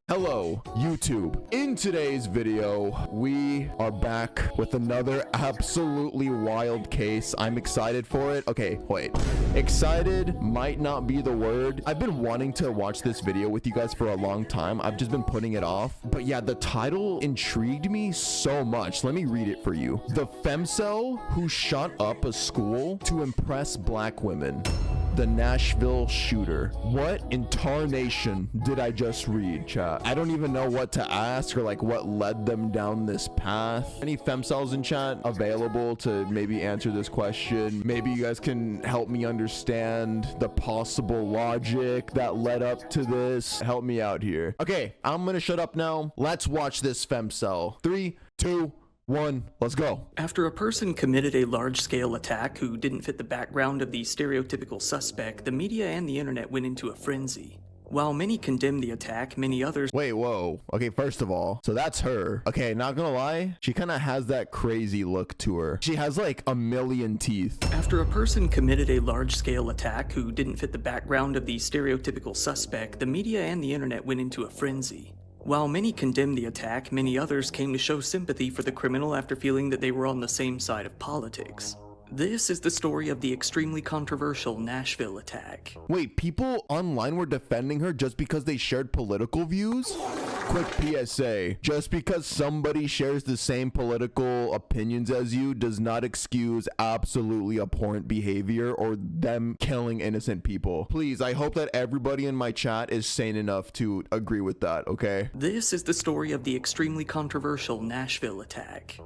Hello, YouTube. In today's video, we are back with another absolutely wild case. I'm excited for it. Okay, wait. Excited might not be the word. I've been wanting to watch this video with you guys for a long time. I've just been putting it off. But yeah, the title intrigued me so much. Let me read it for you. The Femcel who shot up a school to impress black women. The Nashville shooter. What in tarnation did I just read, chat? I don't even know what to ask or like what led them down this path. Any femcels in chat available to maybe answer this question? Maybe you guys can help me understand the possible logic that led up to this. Help me out here. Okay, I'm gonna shut up now. Let's watch this femcel. 3, 2, 1, let's go. After a person committed a large-scale attack who didn't fit the background of the stereotypical suspect, the media and the internet went into a frenzy. While many condemned the attack, many others— Wait, whoa. Okay, first of all, so that's her. Okay, not gonna lie, she kind of has that crazy look to her. She has like a million teeth. After a person committed a large-scale attack who didn't fit the background of the stereotypical suspect, the media and the internet went into a frenzy. While many condemned the attack, many others came to show sympathy for the criminal after feeling that they were on the same side of politics. This is the story of the extremely controversial Nashville attack. Wait, people online were defending her just because they shared political views? Quick PSA, just because somebody shares the same political opinions as you does not excuse absolutely abhorrent behavior or them killing innocent people. Please, I hope that everybody in my chat is sane enough to agree with that, okay? This is the story of the extremely controversial Nashville attack.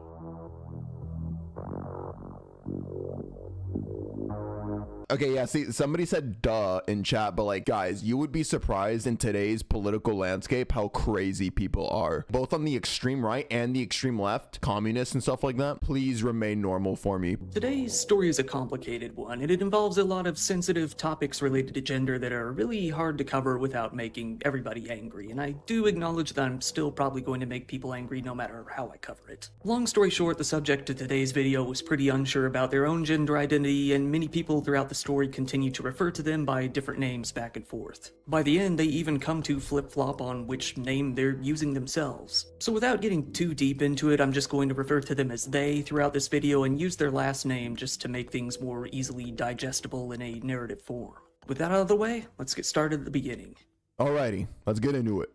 Okay, yeah, see, somebody said duh in chat, but like, guys, you would be surprised in today's political landscape how crazy people are. Both on the extreme right and the extreme left, communists and stuff like that. Please remain normal for me. Today's story is a complicated one, and it involves a lot of sensitive topics related to gender that are really hard to cover without making everybody angry, and I do acknowledge that I'm still probably going to make people angry no matter how I cover it. Long story short, the subject of today's video was pretty unsure about their own gender identity, and many people throughout the story continue to refer to them by different names back and forth. By the end, they even come to flip-flop on which name they're using themselves. So without getting too deep into it, I'm just going to refer to them as they throughout this video and use their last name just to make things more easily digestible in a narrative form. With that out of the way, let's get started at the beginning. Alrighty, let's get into it.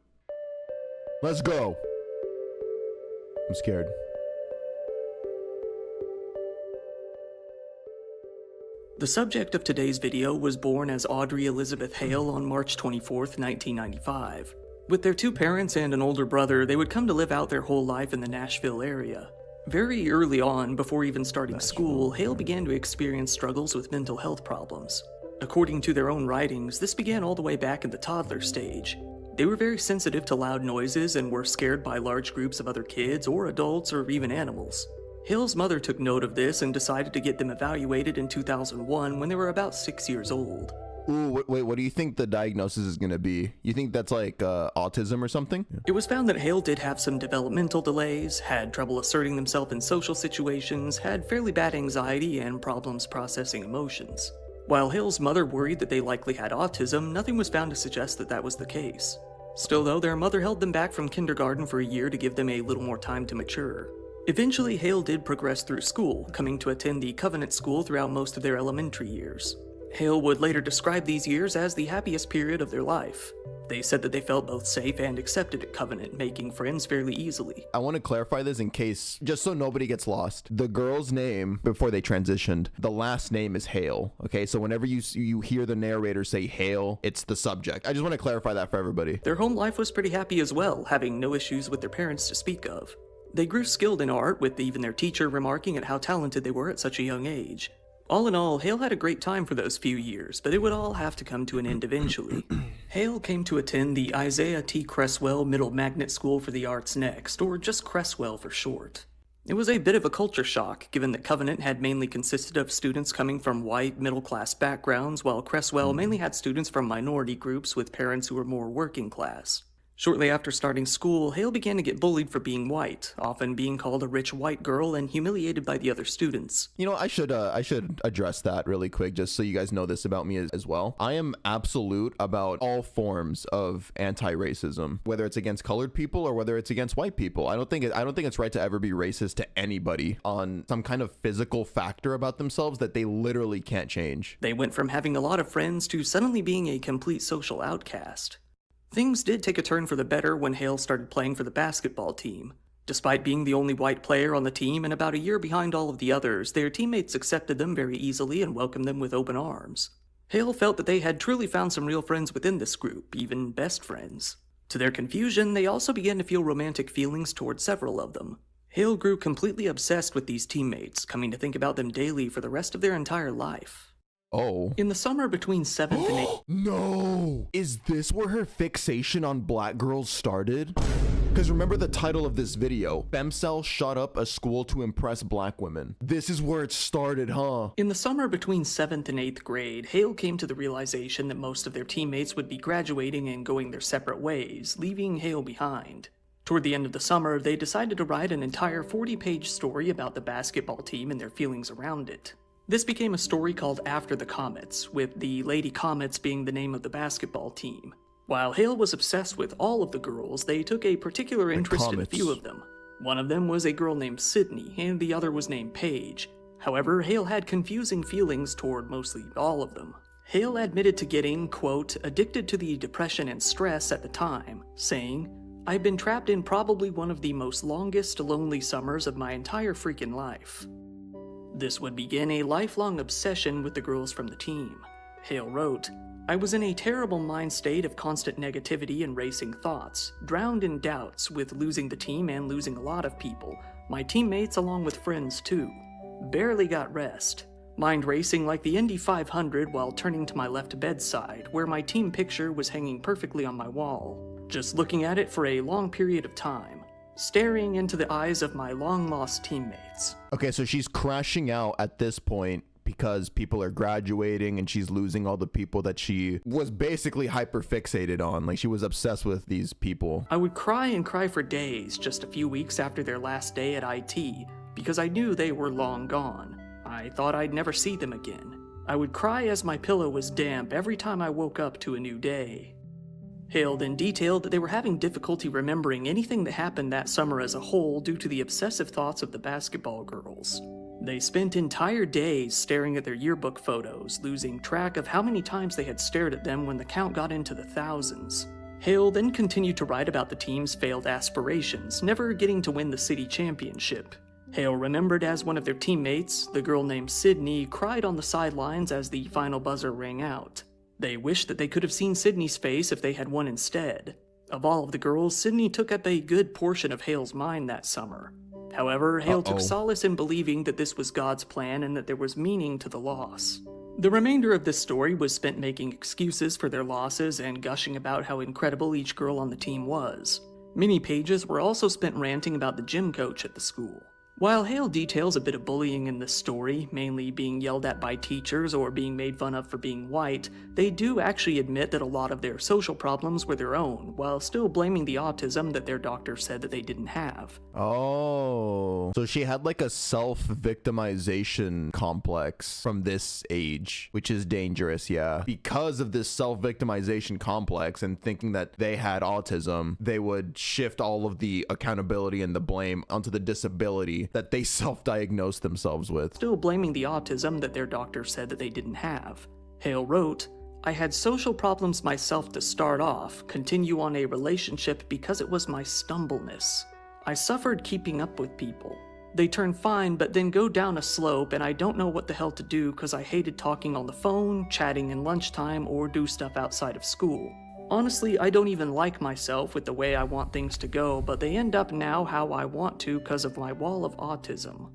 Let's go. I'm scared. The subject of today's video was born as Audrey Elizabeth Hale on March 24th, 1995. With their two parents and an older brother, they would come to live out their whole life in the Nashville area. Very early on, before even starting school, Hale began to experience struggles with mental health problems. According to their own writings, this began all the way back in the toddler stage. They were very sensitive to loud noises and were scared by large groups of other kids or adults or even animals. Hale's mother took note of this and decided to get them evaluated in 2001 when they were about 6 years old. Ooh, wait, what do you think the diagnosis is gonna be? You think that's like autism or something? It was found that Hale did have some developmental delays, had trouble asserting themselves in social situations, had fairly bad anxiety, and problems processing emotions. While Hale's mother worried that they likely had autism, nothing was found to suggest that that was the case. Still though, their mother held them back from kindergarten for a year to give them a little more time to mature. Eventually, Hale did progress through school, coming to attend the Covenant School throughout most of their elementary years. Hale would later describe these years as the happiest period of their life. They said that they felt both safe and accepted at Covenant, making friends fairly easily. I want to clarify this in case, just so nobody gets lost. The girl's name, before they transitioned, the last name is Hale, okay? So whenever you hear the narrator say Hale, it's the subject. I just want to clarify that for everybody. Their home life was pretty happy as well, having no issues with their parents to speak of. They grew skilled in art, with even their teacher remarking at how talented they were at such a young age. All in all, Hale had a great time for those few years, but it would all have to come to an end eventually. Hale came to attend the Isaiah T. Cresswell Middle Magnet School for the Arts next, or just Cresswell for short. It was a bit of a culture shock, given that Covenant had mainly consisted of students coming from white, middle-class backgrounds, while Cresswell mainly had students from minority groups with parents who were more working class. Shortly after starting school, Hale began to get bullied for being white, often being called a rich white girl and humiliated by the other students. You know, I should address that really quick, just so you guys know this about me as well. I am absolute about all forms of anti-racism, whether it's against colored people or whether it's against white people. I don't think it's right to ever be racist to anybody on some kind of physical factor about themselves that they literally can't change. They went from having a lot of friends to suddenly being a complete social outcast. Things did take a turn for the better when Hale started playing for the basketball team. Despite being the only white player on the team and about a year behind all of the others, their teammates accepted them very easily and welcomed them with open arms. Hale felt that they had truly found some real friends within this group, even best friends. To their confusion, they also began to feel romantic feelings toward several of them. Hale grew completely obsessed with these teammates, coming to think about them daily for the rest of their entire life. Oh. In the summer between 7th and 8th... No! Is this where her fixation on black girls started? Because remember the title of this video, Femcel shut up a school to impress black women. This is where it started, huh? In the summer between 7th and 8th grade, Hale came to the realization that most of their teammates would be graduating and going their separate ways, leaving Hale behind. Toward the end of the summer, they decided to write an entire 40-page story about the basketball team and their feelings around it. This became a story called After the Comets, with the Lady Comets being the name of the basketball team. While Hale was obsessed with all of the girls, they took a particular interest in a few of them. One of them was a girl named Sydney, and the other was named Paige. However, Hale had confusing feelings toward mostly all of them. Hale admitted to getting, quote, addicted to the depression and stress at the time, saying, "I've been trapped in probably one of the most longest, lonely summers of my entire freaking life." This would begin a lifelong obsession with the girls from the team. Hale wrote, "I was in a terrible mind state of constant negativity and racing thoughts, drowned in doubts with losing the team and losing a lot of people, my teammates along with friends too. Barely got rest. Mind racing like the Indy 500 while turning to my left bedside, where my team picture was hanging perfectly on my wall. Just looking at it for a long period of time. Staring into the eyes of my long-lost teammates." Okay, so she's crashing out at this point because people are graduating and she's losing all the people that she was basically hyper-fixated on. Like, she was obsessed with these people. "I would cry and cry for days just a few weeks after their last day at IT, because I knew they were long gone. I thought I'd never see them again. I would cry as my pillow was damp every time I woke up to a new day." Hale then detailed that they were having difficulty remembering anything that happened that summer as a whole due to the obsessive thoughts of the basketball girls. They spent entire days staring at their yearbook photos, losing track of how many times they had stared at them when the count got into the thousands. Hale then continued to write about the team's failed aspirations, never getting to win the city championship. Hale remembered as one of their teammates, the girl named Sydney, cried on the sidelines as the final buzzer rang out. They wished that they could have seen Sydney's face if they had won instead. Of all of the girls, Sydney took up a good portion of Hale's mind that summer. However, Hale took solace in believing that this was God's plan and that there was meaning to the loss. The remainder of this story was spent making excuses for their losses and gushing about how incredible each girl on the team was. Many pages were also spent ranting about the gym coach at the school. While Hale details a bit of bullying in this story, mainly being yelled at by teachers or being made fun of for being white, they do actually admit that a lot of their social problems were their own, while still blaming the autism that their doctor said that they didn't have. Oh, so she had like a self-victimization complex from this age, which is dangerous, yeah. Because of this self-victimization complex and thinking that they had autism, they would shift all of the accountability and the blame onto the disability that they self-diagnosed themselves with. Still blaming the autism that their doctor said that they didn't have. Hale wrote, "I had social problems myself to start off, continue on a relationship because it was my stumbleness. I suffered keeping up with people. They turn fine but then go down a slope and I don't know what the hell to do because I hated talking on the phone, chatting in lunchtime, or do stuff outside of school. Honestly, I don't even like myself with the way I want things to go, but they end up now how I want to because of my wall of autism."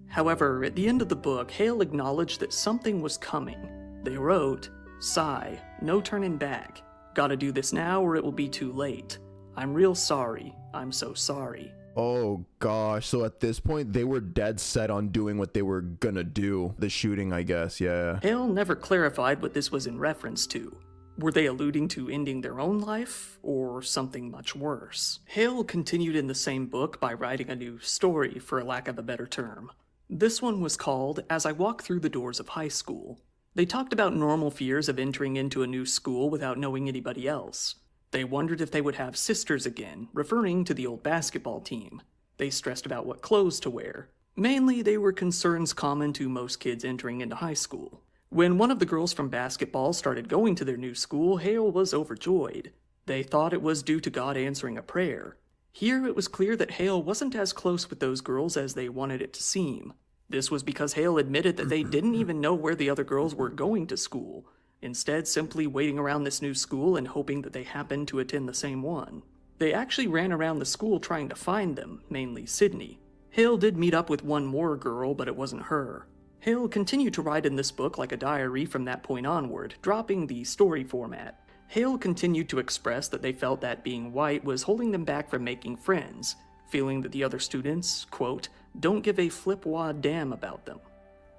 However, at the end of the book, Hale acknowledged that something was coming. They wrote, "Sigh, no turning back. Gotta do this now or it will be too late. I'm real sorry. I'm so sorry." Oh gosh, so at this point they were dead set on doing what they were gonna do. The shooting, I guess, yeah. Hale never clarified what this was in reference to. Were they alluding to ending their own life, or something much worse? Hale continued in the same book by writing a new story, for lack of a better term. This one was called As I Walk Through the Doors of High School. They talked about normal fears of entering into a new school without knowing anybody else. They wondered if they would have sisters again, referring to the old basketball team. They stressed about what clothes to wear. Mainly, they were concerns common to most kids entering into high school. When one of the girls from basketball started going to their new school, Hale was overjoyed. They thought it was due to God answering a prayer. Here it was clear that Hale wasn't as close with those girls as they wanted it to seem. This was because Hale admitted that they didn't even know where the other girls were going to school, instead simply waiting around this new school and hoping that they happened to attend the same one. They actually ran around the school trying to find them, mainly Sydney. Hale did meet up with one more girl, but it wasn't her. Hale continued to write in this book like a diary from that point onward, dropping the story format. Hale continued to express that they felt that being white was holding them back from making friends, feeling that the other students, quote, don't give a flip-wad damn about them.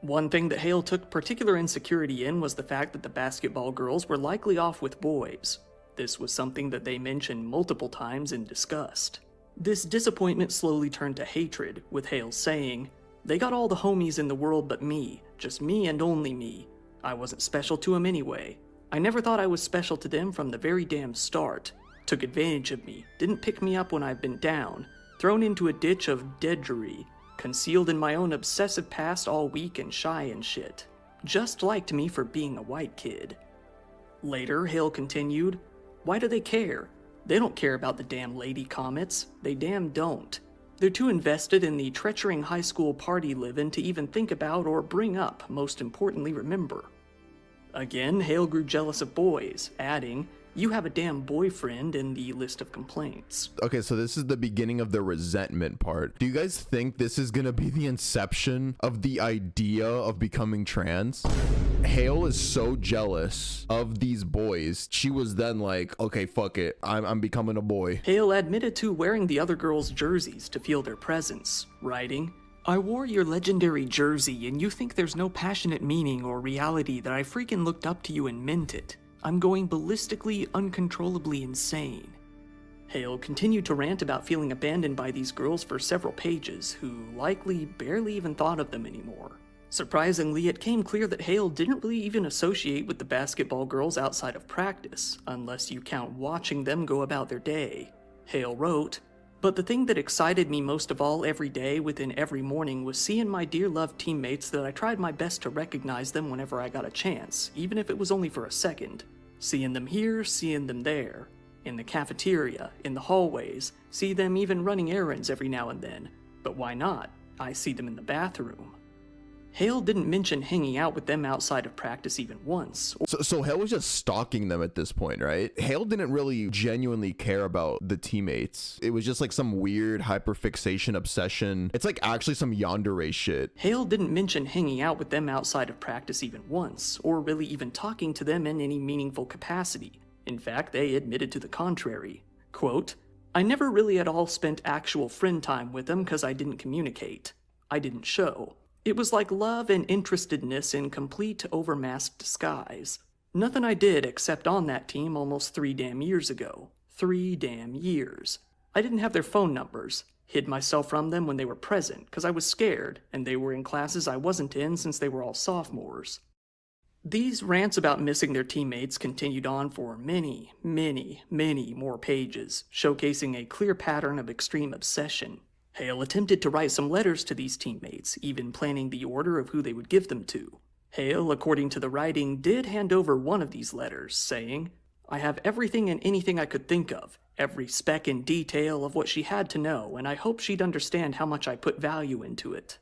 One thing that Hale took particular insecurity in was the fact that the basketball girls were likely off with boys. This was something that they mentioned multiple times and discussed. This disappointment slowly turned to hatred, with Hale saying, they got all the homies in the world but me, just me and only me. I wasn't special to 'em anyway. I never thought I was special to them from the very damn start. Took advantage of me, didn't pick me up when I've been down, thrown into a ditch of deadgery, concealed in my own obsessive past all weak and shy and shit. Just liked me for being a white kid. Later, Hale continued, why do they care? They don't care about the damn lady comets. They damn don't. They're too invested in the treacherous high school party living to even think about or bring up, most importantly remember. Again, Hale grew jealous of boys, adding, you have a damn boyfriend in the list of complaints. Okay, so this is the beginning of the resentment part. Do you guys think this is gonna be the inception of the idea of becoming trans? Hale is so jealous of these boys. She was then like, okay, fuck it. I'm becoming a boy. Hale admitted to wearing the other girls' jerseys to feel their presence, writing, I wore your legendary jersey and you think there's no passionate meaning or reality that I freaking looked up to you and meant it. I'm going ballistically, uncontrollably insane. Hale continued to rant about feeling abandoned by these girls for several pages, who likely barely even thought of them anymore. Surprisingly, it came clear that Hale didn't really even associate with the basketball girls outside of practice, unless you count watching them go about their day. Hale wrote, but the thing that excited me most of all every day within every morning was seeing my dear loved teammates that I tried my best to recognize them whenever I got a chance, even if it was only for a second. Seeing them here, seeing them there. In the cafeteria, in the hallways, see them even running errands every now and then. But why not? I see them in the bathroom. Hale didn't mention hanging out with them outside of practice even once. So Hale was just stalking them at this point, right? Hale didn't really genuinely care about the teammates. It was just like some weird hyperfixation obsession. It's like actually some yandere shit. Hale didn't mention hanging out with them outside of practice even once, or really even talking to them in any meaningful capacity. In fact, they admitted to the contrary. Quote, I never really at all spent actual friend time with them because I didn't communicate. I didn't show. It was like love and interestedness in complete overmasked disguise. Nothing I did except on that team almost 3 damn years ago. 3 damn years. I didn't have their phone numbers. Hid myself from them when they were present because I was scared, and they were in classes I wasn't in since they were all sophomores. These rants about missing their teammates continued on for many, many, many more pages, showcasing a clear pattern of extreme obsession. Hale attempted to write some letters to these teammates, even planning the order of who they would give them to. Hale, according to the writing, did hand over one of these letters, saying, I have everything and anything I could think of, every speck and detail of what she had to know, and I hope she'd understand how much I put value into it.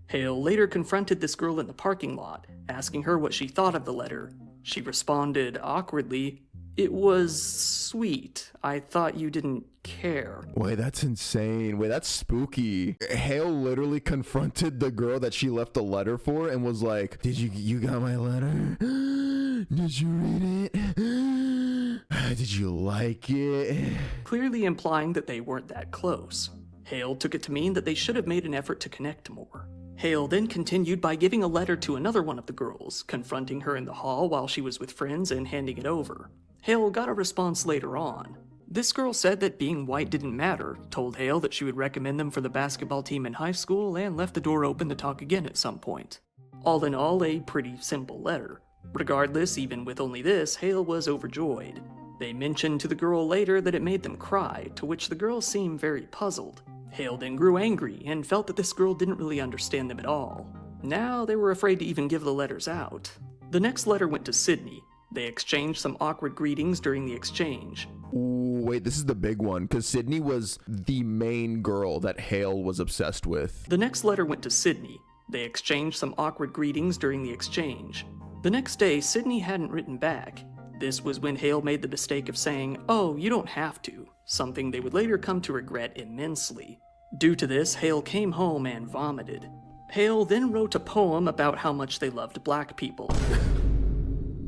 Hale later confronted this girl in the parking lot, asking her what she thought of the letter. She responded awkwardly, it was sweet. I thought you didn't care. Wait, that's insane. Wait, that's spooky. Hale literally confronted the girl that she left the letter for and was like, did you got my letter? Did you read it? Did you like it? Clearly implying that they weren't that close. Hale took it to mean that they should have made an effort to connect more. Hale then continued by giving a letter to another one of the girls, confronting her in the hall while she was with friends and handing it over. Hale got a response later on. This girl said that being white didn't matter, told Hale that she would recommend them for the basketball team in high school, and left the door open to talk again at some point. All in all, a pretty simple letter. Regardless, even with only this, Hale was overjoyed. They mentioned to the girl later that it made them cry, to which the girl seemed very puzzled. Hale then grew angry and felt that this girl didn't really understand them at all. Now they were afraid to even give the letters out. The next letter went to Sydney. They exchanged some awkward greetings during the exchange. Ooh, wait, this is the big one, because Sydney was the main girl that Hale was obsessed with. The next letter went to Sydney. They exchanged some awkward greetings during the exchange. The next day, Sydney hadn't written back. This was when Hale made the mistake of saying, "Oh, you don't have to," something they would later come to regret immensely. Due to this, Hale came home and vomited. Hale then wrote a poem about how much they loved black people.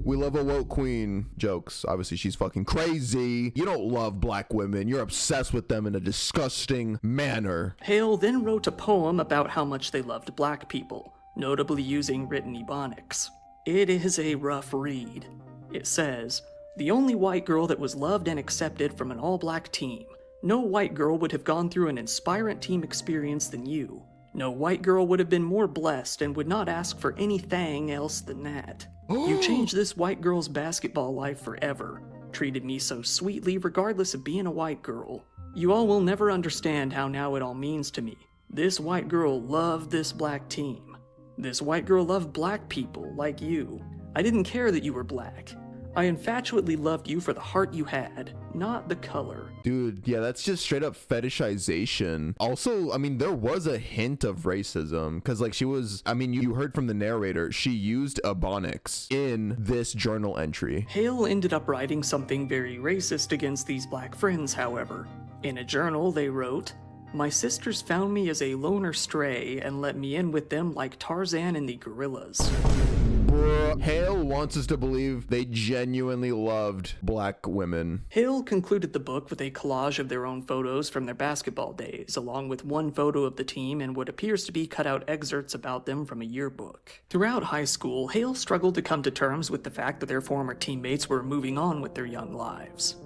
We love a woke queen. Jokes. Obviously, she's fucking crazy. You don't love black women. You're obsessed with them in a disgusting manner. Hale then wrote a poem about how much they loved black people, notably using written ebonics. It is a rough read. It says, "The only white girl that was loved and accepted from an all-black team. No white girl would have gone through an inspiring team experience than you. No white girl would have been more blessed and would not ask for anything else than that. You changed this white girl's basketball life forever. Treated me so sweetly regardless of being a white girl. You all will never understand how now it all means to me. This white girl loved this black team. This white girl loved black people like you. I didn't care that you were black. I infatuately loved you for the heart you had, not the color." Dude, yeah, that's just straight up fetishization. Also, I mean, there was a hint of racism, because like she was, I mean, you heard from the narrator, she used ebonics in this journal entry. Hale ended up writing something very racist against these black friends, however. In a journal, they wrote, "My sisters found me as a loner stray and let me in with them like Tarzan and the gorillas." Bruh, Hale wants us to believe they genuinely loved black women. Hale concluded the book with a collage of their own photos from their basketball days, along with one photo of the team and what appears to be cut-out excerpts about them from a yearbook. Throughout high school, Hale struggled to come to terms with the fact that their former teammates were moving on with their young lives.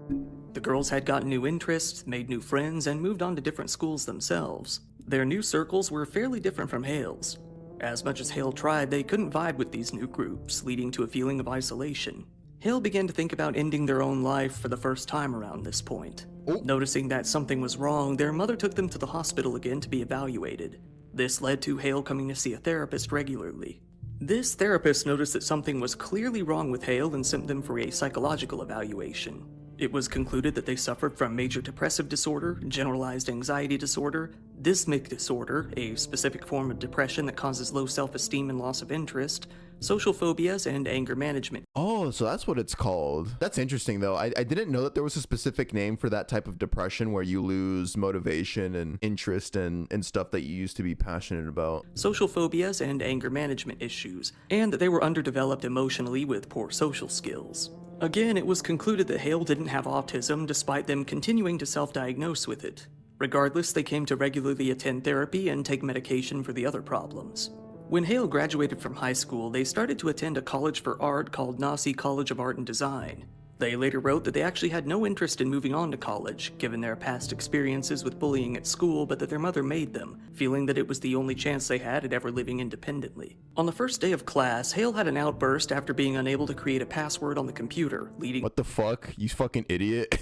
The girls had gotten new interests, made new friends, and moved on to different schools themselves. Their new circles were fairly different from Hale's. As much as Hale tried, they couldn't vibe with these new groups, leading to a feeling of isolation. Hale began to think about ending their own life for the first time around this point. Noticing that something was wrong, their mother took them to the hospital again to be evaluated. This led to Hale coming to see a therapist regularly. This therapist noticed that something was clearly wrong with Hale and sent them for a psychological evaluation. It was concluded that they suffered from major depressive disorder, generalized anxiety disorder, dysmic disorder, a specific form of depression that causes low self-esteem and loss of interest, social phobias, and anger management. Oh, so that's what it's called. That's interesting, though. I didn't know that there was a specific name for that type of depression where you lose motivation and interest in stuff that you used to be passionate about. Social phobias and anger management issues, and that they were underdeveloped emotionally with poor social skills. Again, it was concluded that Hale didn't have autism despite them continuing to self-diagnose with it. Regardless, they came to regularly attend therapy and take medication for the other problems. When Hale graduated from high school, they started to attend a college for art called Nasi College of Art and Design. They later wrote that they actually had no interest in moving on to college, given their past experiences with bullying at school, but that their mother made them, feeling that it was the only chance they had at ever living independently. On the first day of class, Hale had an outburst after being unable to create a password on the computer, leading— What the fuck? You fucking idiot.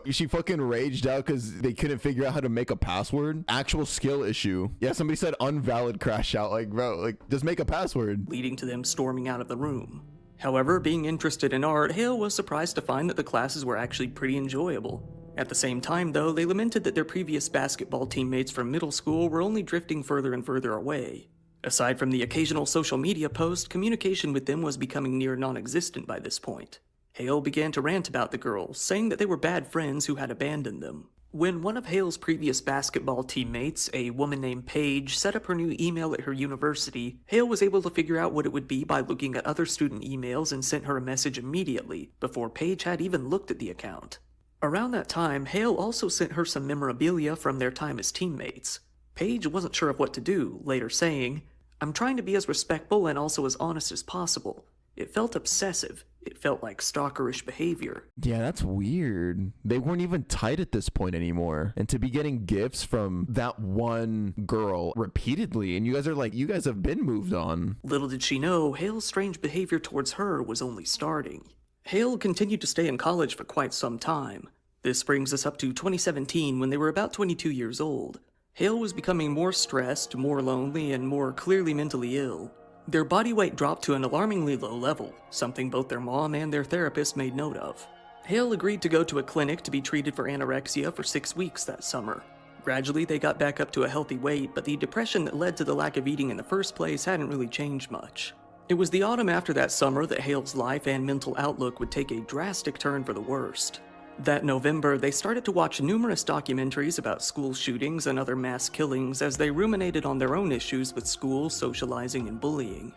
She fucking raged out because they couldn't figure out how to make a password? Actual skill issue. Yeah, somebody said unvalid crash out. Like, bro, like, just make a password. leading to them storming out of the room. However, being interested in art, Hale was surprised to find that the classes were actually pretty enjoyable. At the same time, though, they lamented that their previous basketball teammates from middle school were only drifting further and further away. Aside from the occasional social media post, communication with them was becoming near non-existent by this point. Hale began to rant about the girls, saying that they were bad friends who had abandoned them. When one of Hale's previous basketball teammates, a woman named Paige, set up her new email at her university, Hale was able to figure out what it would be by looking at other student emails and sent her a message immediately, before Paige had even looked at the account. Around that time, Hale also sent her some memorabilia from their time as teammates. Paige wasn't sure of what to do, later saying, I'm trying to be as respectful and also as honest as possible. It felt obsessive. It felt like stalkerish behavior. Yeah, that's weird. They weren't even tight at this point anymore. And to be getting gifts from that one girl repeatedly, and you guys are like, you guys have been moved on. Little did she know, Hale's strange behavior towards her was only starting. Hale continued to stay in college for quite some time. This brings us up to 2017 when they were about 22 years old. Hale was becoming more stressed, more lonely, and more clearly mentally ill. Their body weight dropped to an alarmingly low level, something both their mom and their therapist made note of. Hale agreed to go to a clinic to be treated for anorexia for 6 weeks that summer. Gradually, they got back up to a healthy weight, but the depression that led to the lack of eating in the first place hadn't really changed much. It was the autumn after that summer that Hale's life and mental outlook would take a drastic turn for the worst. That November, they started to watch numerous documentaries about school shootings and other mass killings as they ruminated on their own issues with school, socializing, and bullying.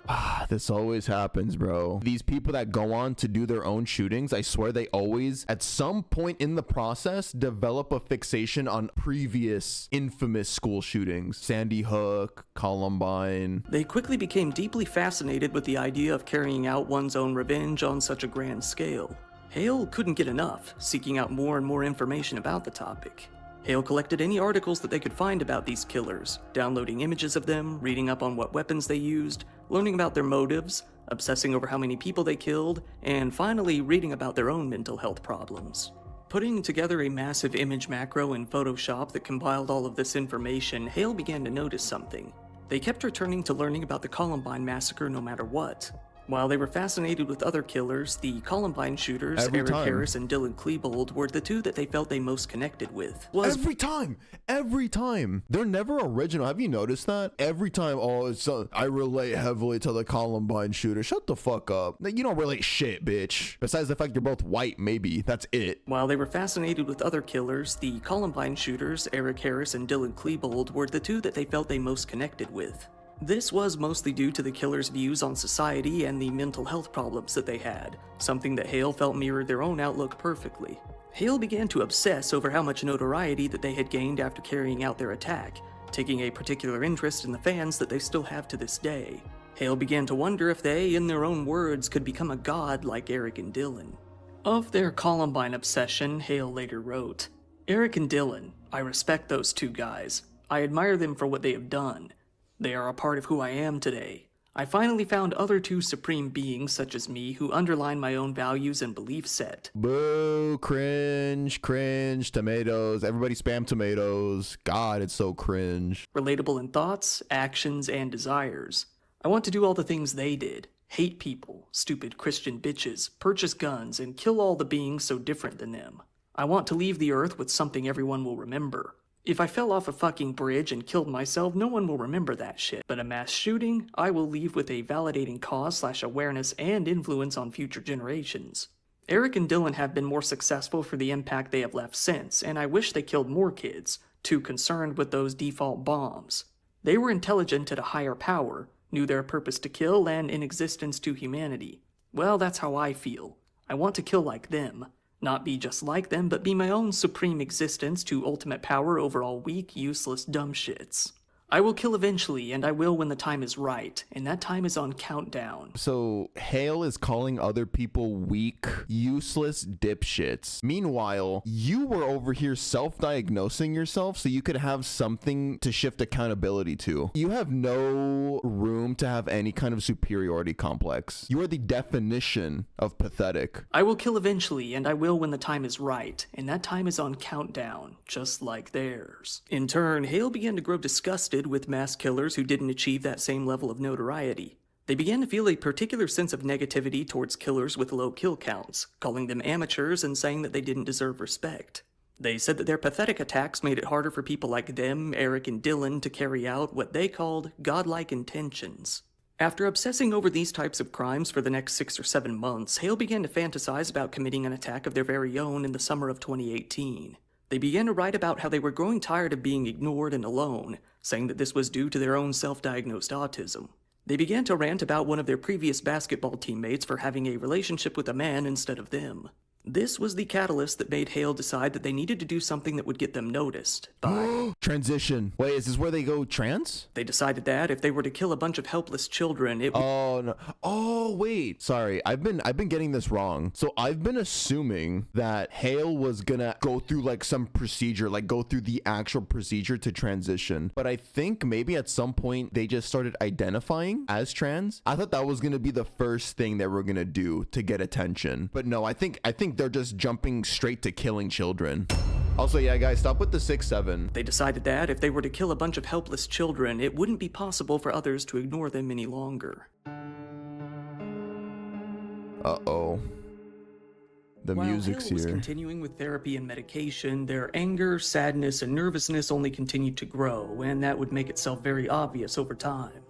This always happens, bro. These people that go on to do their own shootings, I swear they always, at some point in the process, develop a fixation on previous infamous school shootings. Sandy Hook, Columbine. They quickly became deeply fascinated with the idea of carrying out one's own revenge on such a grand scale. Hale couldn't get enough, seeking out more and more information about the topic. Hale collected any articles that they could find about these killers, downloading images of them, reading up on what weapons they used, learning about their motives, obsessing over how many people they killed, and finally reading about their own mental health problems. Putting together a massive image macro in Photoshop that compiled all of this information, Hale began to notice something. They kept returning to learning about the Columbine massacre no matter what. While they were fascinated with other killers, the Columbine shooters, Eric Harris and Dylan Klebold, were the two that they felt they most connected with. Every time. They're never original. Have you noticed that? Every time, I relate heavily to the Columbine shooter. Shut the fuck up. You don't relate shit, bitch. Besides the fact you're both white, maybe. That's it. While they were fascinated with other killers, the Columbine shooters, Eric Harris and Dylan Klebold, were the two that they felt they most connected with. This was mostly due to the killers' views on society and the mental health problems that they had, something that Hale felt mirrored their own outlook perfectly. Hale began to obsess over how much notoriety that they had gained after carrying out their attack, taking a particular interest in the fans that they still have to this day. Hale began to wonder if they, in their own words, could become a god like Eric and Dylan. Of their Columbine obsession, Hale later wrote, "Eric and Dylan, I respect those two guys. I admire them for what they have done. They are a part of who I am today. I finally found other two supreme beings such as me who underline my own values and belief set." Boo, cringe, tomatoes. Everybody spam tomatoes. God, it's so cringe. "Relatable in thoughts, actions, and desires. I want to do all the things they did. Hate people, stupid Christian bitches, purchase guns, and kill all the beings so different than them. I want to leave the earth with something everyone will remember. If I fell off a fucking bridge and killed myself, no one will remember that shit. But a mass shooting, I will leave with a validating cause/awareness and influence on future generations. Eric and Dylan have been more successful for the impact they have left since, and I wish they killed more kids, too concerned with those default bombs. They were intelligent at a higher power, knew their purpose to kill and in existence to humanity. Well, that's how I feel. I want to kill like them. Not be just like them, but be my own supreme existence to ultimate power over all weak, useless, dumb shits. I will kill eventually, and I will when the time is right, and that time is on countdown." So Hale is calling other people weak, useless dipshits. Meanwhile, you were over here self-diagnosing yourself so you could have something to shift accountability to. You have no room to have any kind of superiority complex. You are the definition of pathetic. "I will kill eventually, and I will when the time is right, and that time is on countdown, just like theirs." In turn, Hale began to grow disgusted with mass killers who didn't achieve that same level of notoriety. They began to feel a particular sense of negativity towards killers with low kill counts, calling them amateurs and saying that they didn't deserve respect. They said that their pathetic attacks made it harder for people like them, Eric and Dylan, to carry out what they called godlike intentions. After obsessing over these types of crimes for the next 6 or 7 months, Hale began to fantasize about committing an attack of their very own in the summer of 2018. They began to write about how they were growing tired of being ignored and alone, saying that this was due to their own self-diagnosed autism. They began to rant about one of their previous basketball teammates for having a relationship with a man instead of them. This was the catalyst that made Hale decide that they needed to do something that would get them noticed by... Transition. Wait, is this where they go trans? They decided that if they were to kill a bunch of helpless children, it would... Oh, no. Oh, wait. Sorry, I've been getting this wrong. So I've been assuming that Hale was gonna go through like some procedure, like go through the actual procedure to transition. But I think maybe at some point they just started identifying as trans. I thought that was gonna be the first thing that we're gonna do to get attention. But no, I think they're just jumping straight to killing children. Also, yeah, guys, stop with the 6-7. They decided that if they were to kill a bunch of helpless children, it wouldn't be possible for others to ignore them any longer. Uh-oh. The music's Hale was here. continuing with therapy and medication, their anger, sadness, and nervousness only continued to grow, and that would make itself very obvious over time.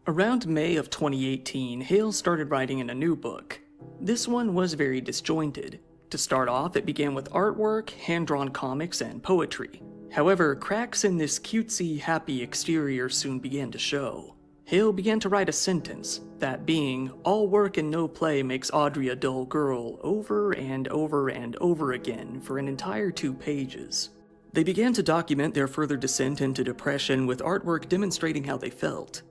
Around May of 2018, Hale started writing in a new book. This one was very disjointed. To start off, it began with artwork, hand-drawn comics, and poetry. However, cracks in this cutesy, happy exterior soon began to show. Hale began to write a sentence, that being, "All work and no play makes Audrey a dull girl," over and over and over again for an entire 2 pages. They began to document their further descent into depression with artwork demonstrating how they felt.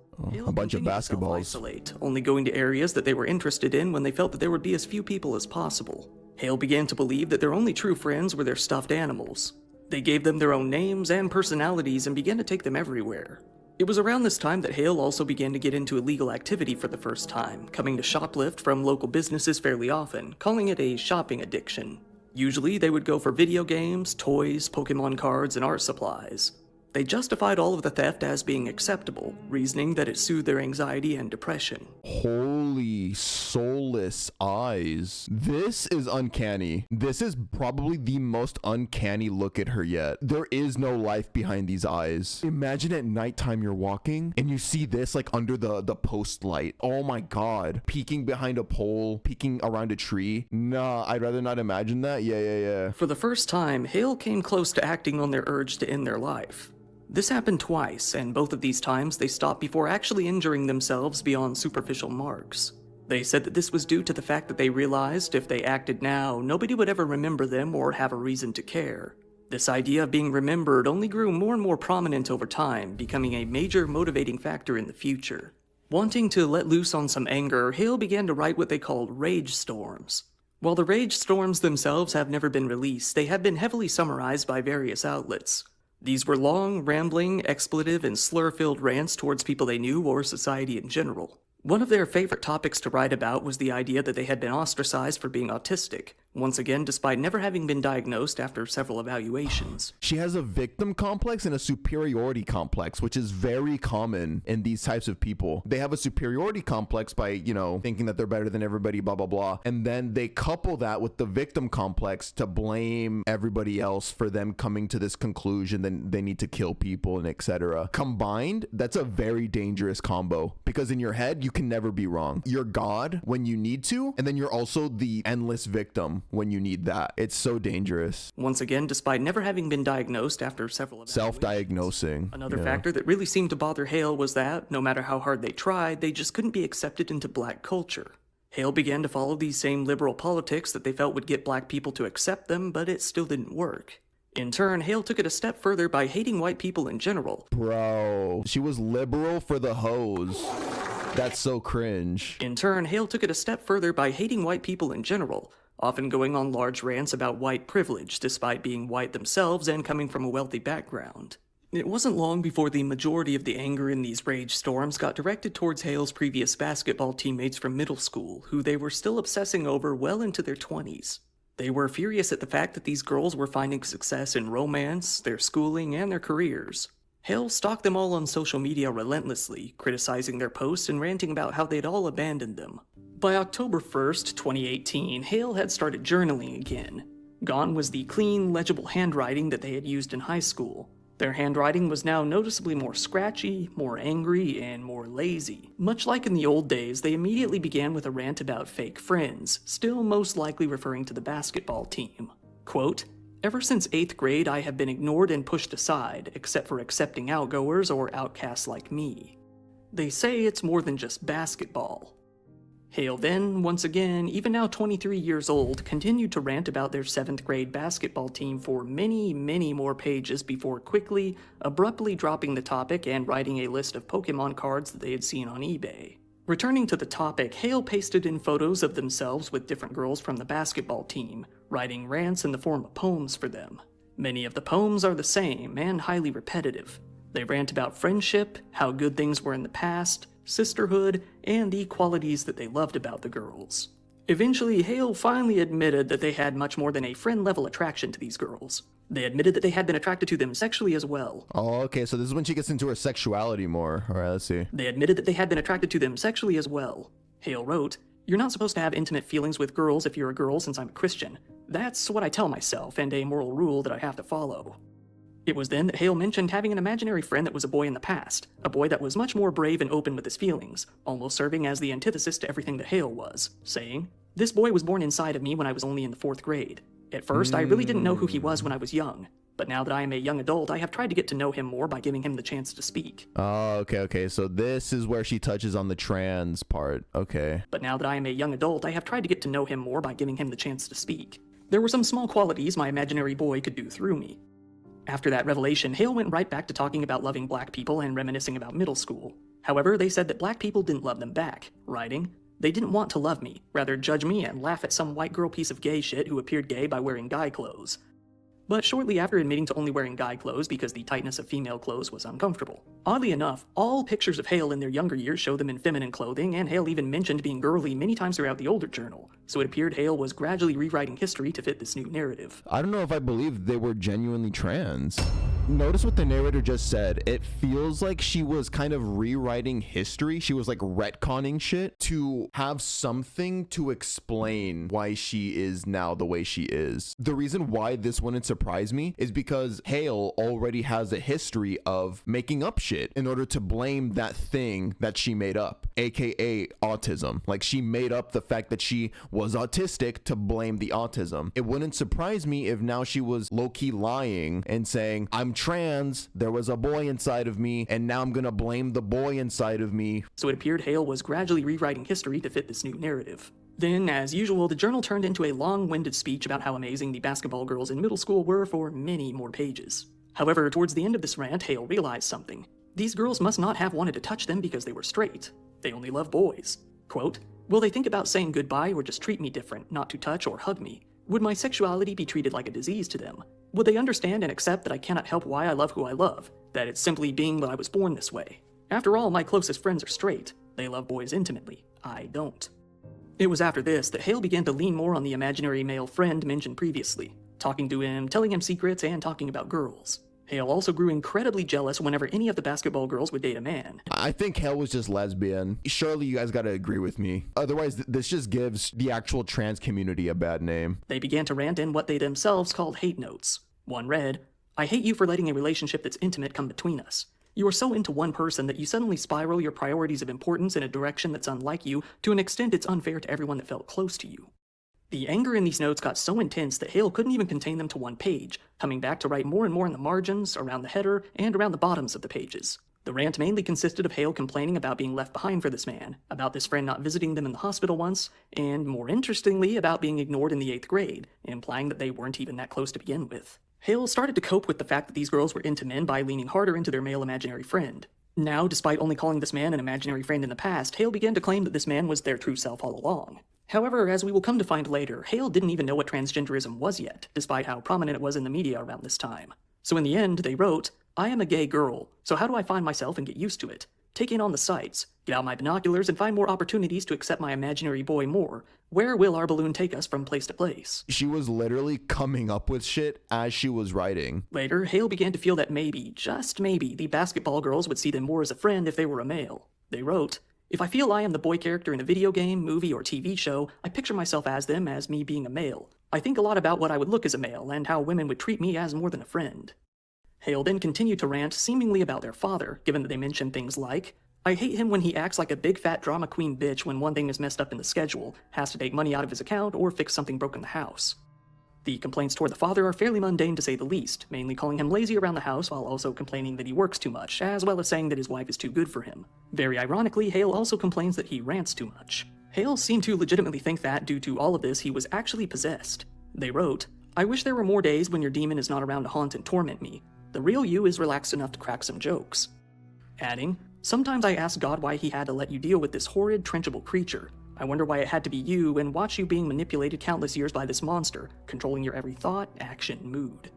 A bunch of basketballs. Isolate, only going to areas that they were interested in when they felt that there would be as few people as possible. Hale began to believe that their only true friends were their stuffed animals. They gave them their own names and personalities and began to take them everywhere. It was around this time that Hale also began to get into illegal activity for the first time, coming to shoplift from local businesses fairly often, calling it a shopping addiction. Usually they would go for video games, toys, Pokemon cards, and art supplies. They justified all of the theft as being acceptable, reasoning that it soothed their anxiety and depression. Holy soulless eyes. This is uncanny. This is probably the most uncanny look at her yet. There is no life behind these eyes. Imagine at nighttime you're walking and you see this like under the post light. Oh my god. Peeking behind a pole, peeking around a tree. Nah, I'd rather not imagine that. Yeah. For the first time, Hale came close to acting on their urge to end their life. This happened twice, and both of these times they stopped before actually injuring themselves beyond superficial marks. They said that this was due to the fact that they realized if they acted now, nobody would ever remember them or have a reason to care. This idea of being remembered only grew more and more prominent over time, becoming a major motivating factor in the future. Wanting to let loose on some anger, Hale began to write what they called rage storms. While the rage storms themselves have never been released, they have been heavily summarized by various outlets. These were long, rambling, expletive, and slur-filled rants towards people they knew or society in general. One of their favorite topics to write about was the idea that they had been ostracized for being autistic, once again despite never having been diagnosed after several evaluations. She has a victim complex and a superiority complex, which is very common in these types of people. They have a superiority complex by, thinking that they're better than everybody, blah, blah, blah. And then they couple that with the victim complex to blame everybody else for them coming to this conclusion that they need to kill people and etc. Combined, that's a very dangerous combo because in your head, you can never be wrong. You're God when you need to, and then you're also the endless victim when you need that. It's so dangerous. Once again, despite never having been diagnosed after several evaluations. Self-diagnosing. Another factor that really seemed to bother Hale was that, no matter how hard they tried, they just couldn't be accepted into black culture. Hale began to follow these same liberal politics that they felt would get black people to accept them, but it still didn't work. In turn, Hale took it a step further by hating white people in general. Bro, she was liberal for the hoes. That's so cringe. In turn, Hale took it a step further by hating white people in general, often going on large rants about white privilege despite being white themselves and coming from a wealthy background. It wasn't long before the majority of the anger in these rage storms got directed towards Hale's previous basketball teammates from middle school, who they were still obsessing over well into their 20s. They were furious at the fact that these girls were finding success in romance, their schooling, and their careers. Hale stalked them all on social media relentlessly, criticizing their posts and ranting about how they'd all abandoned them. By October 1st, 2018, Hale had started journaling again. Gone was the clean, legible handwriting that they had used in high school. Their handwriting was now noticeably more scratchy, more angry, and more lazy. Much like in the old days, they immediately began with a rant about fake friends, still most likely referring to the basketball team. Quote, "Ever since 8th grade, I have been ignored and pushed aside, except for accepting outgoers or outcasts like me. They say it's more than just basketball." Hale then, once again, even now 23 years old, continued to rant about their 7th grade basketball team for many, many more pages before quickly, abruptly dropping the topic and writing a list of Pokemon cards that they had seen on eBay. Returning to the topic, Hale pasted in photos of themselves with different girls from the basketball team, writing rants in the form of poems for them. Many of the poems are the same and highly repetitive. They rant about friendship, how good things were in the past, sisterhood, and the qualities that they loved about the girls. Eventually, Hale finally admitted that they had much more than a friend-level attraction to these girls. They admitted that they had been attracted to them sexually as well. Oh, okay, so this is when she gets into her sexuality more. All right, let's see. They admitted that they had been attracted to them sexually as well. Hale wrote, "You're not supposed to have intimate feelings with girls if you're a girl since I'm a Christian. That's what I tell myself, and a moral rule that I have to follow." It was then that Hale mentioned having an imaginary friend that was a boy in the past, a boy that was much more brave and open with his feelings, almost serving as the antithesis to everything that Hale was, saying, "This boy was born inside of me when I was only in the 4th grade. At first, I really didn't know who he was when I was young, but now that I am a young adult, I have tried to get to know him more by giving him the chance to speak." Oh, okay, so this is where she touches on the trans part, okay. "But now that I am a young adult, I have tried to get to know him more by giving him the chance to speak. There were some small qualities my imaginary boy could do through me." After that revelation, Hale went right back to talking about loving black people and reminiscing about middle school. However, they said that black people didn't love them back, writing, "They didn't want to love me, rather judge me and laugh at some white girl piece of gay shit who appeared gay by wearing guy clothes." But shortly after admitting to only wearing guy clothes because the tightness of female clothes was uncomfortable. Oddly enough, all pictures of Hale in their younger years show them in feminine clothing, and Hale even mentioned being girly many times throughout the older journal, so it appeared Hale was gradually rewriting history to fit this new narrative. I don't know if I believe they were genuinely trans. Notice what the narrator just said. It feels like she was kind of rewriting history. She was like retconning shit to have something to explain why she is now the way she is. The reason why this wouldn't surprise me is because Hale already has a history of making up shit in order to blame that thing that she made up, aka autism. Like, she made up the fact that she was autistic to blame the autism. It wouldn't surprise me if now she was low-key lying and saying, "I'm trans, there was a boy inside of me, and now I'm gonna blame the boy inside of me." So it appeared Hale was gradually rewriting history to fit this new narrative. Then, as usual, the journal turned into a long-winded speech about how amazing the basketball girls in middle school were for many more pages. However, towards the end of this rant, Hale realized something. These girls must not have wanted to touch them because they were straight. They only love boys. Quote, "Will they think about saying goodbye or just treat me different, not to touch or hug me? Would my sexuality be treated like a disease to them? Would they understand and accept that I cannot help why I love who I love, that it's simply being that I was born this way? After all, my closest friends are straight. They love boys intimately. I don't." It was after this that Hale began to lean more on the imaginary male friend mentioned previously, talking to him, telling him secrets, and talking about girls. Hale also grew incredibly jealous whenever any of the basketball girls would date a man. I think Hale was just lesbian. Surely you guys gotta agree with me. Otherwise, this just gives the actual trans community a bad name. They began to rant in what they themselves called hate notes. One read, "I hate you for letting a relationship that's intimate come between us. You are so into one person that you suddenly spiral your priorities of importance in a direction that's unlike you to an extent it's unfair to everyone that felt close to you." The anger in these notes got so intense that Hale couldn't even contain them to one page, coming back to write more and more in the margins, around the header, and around the bottoms of the pages. The rant mainly consisted of Hale complaining about being left behind for this man, about this friend not visiting them in the hospital once, and more interestingly, about being ignored in the 8th grade, implying that they weren't even that close to begin with. Hale started to cope with the fact that these girls were into men by leaning harder into their male imaginary friend. Now, despite only calling this man an imaginary friend in the past, Hale began to claim that this man was their true self all along. However, as we will come to find later, Hale didn't even know what transgenderism was yet, despite how prominent it was in the media around this time. So in the end, they wrote, "I am a gay girl, so how do I find myself and get used to it? Take in on the sights, get out my binoculars and find more opportunities to accept my imaginary boy more. Where will our balloon take us from place to place?" She was literally coming up with shit as she was writing. Later, Hale began to feel that maybe, just maybe, the basketball girls would see them more as a friend if they were a male. They wrote, "If I feel I am the boy character in a video game, movie, or TV show, I picture myself as them as me being a male. I think a lot about what I would look as a male and how women would treat me as more than a friend." Hale then continued to rant seemingly about their father, given that they mentioned things like, "I hate him when he acts like a big fat drama queen bitch when one thing is messed up in the schedule, has to take money out of his account, or fix something broke in the house." The complaints toward the father are fairly mundane to say the least, mainly calling him lazy around the house while also complaining that he works too much, as well as saying that his wife is too good for him. Very ironically, Hale also complains that he rants too much. Hale seemed to legitimately think that, due to all of this, he was actually possessed. They wrote, "I wish there were more days when your demon is not around to haunt and torment me. The real you is relaxed enough to crack some jokes." Adding, "Sometimes I ask God why he had to let you deal with this horrid, trenchable creature. I wonder why it had to be you, and watch you being manipulated countless years by this monster, controlling your every thought, action, mood."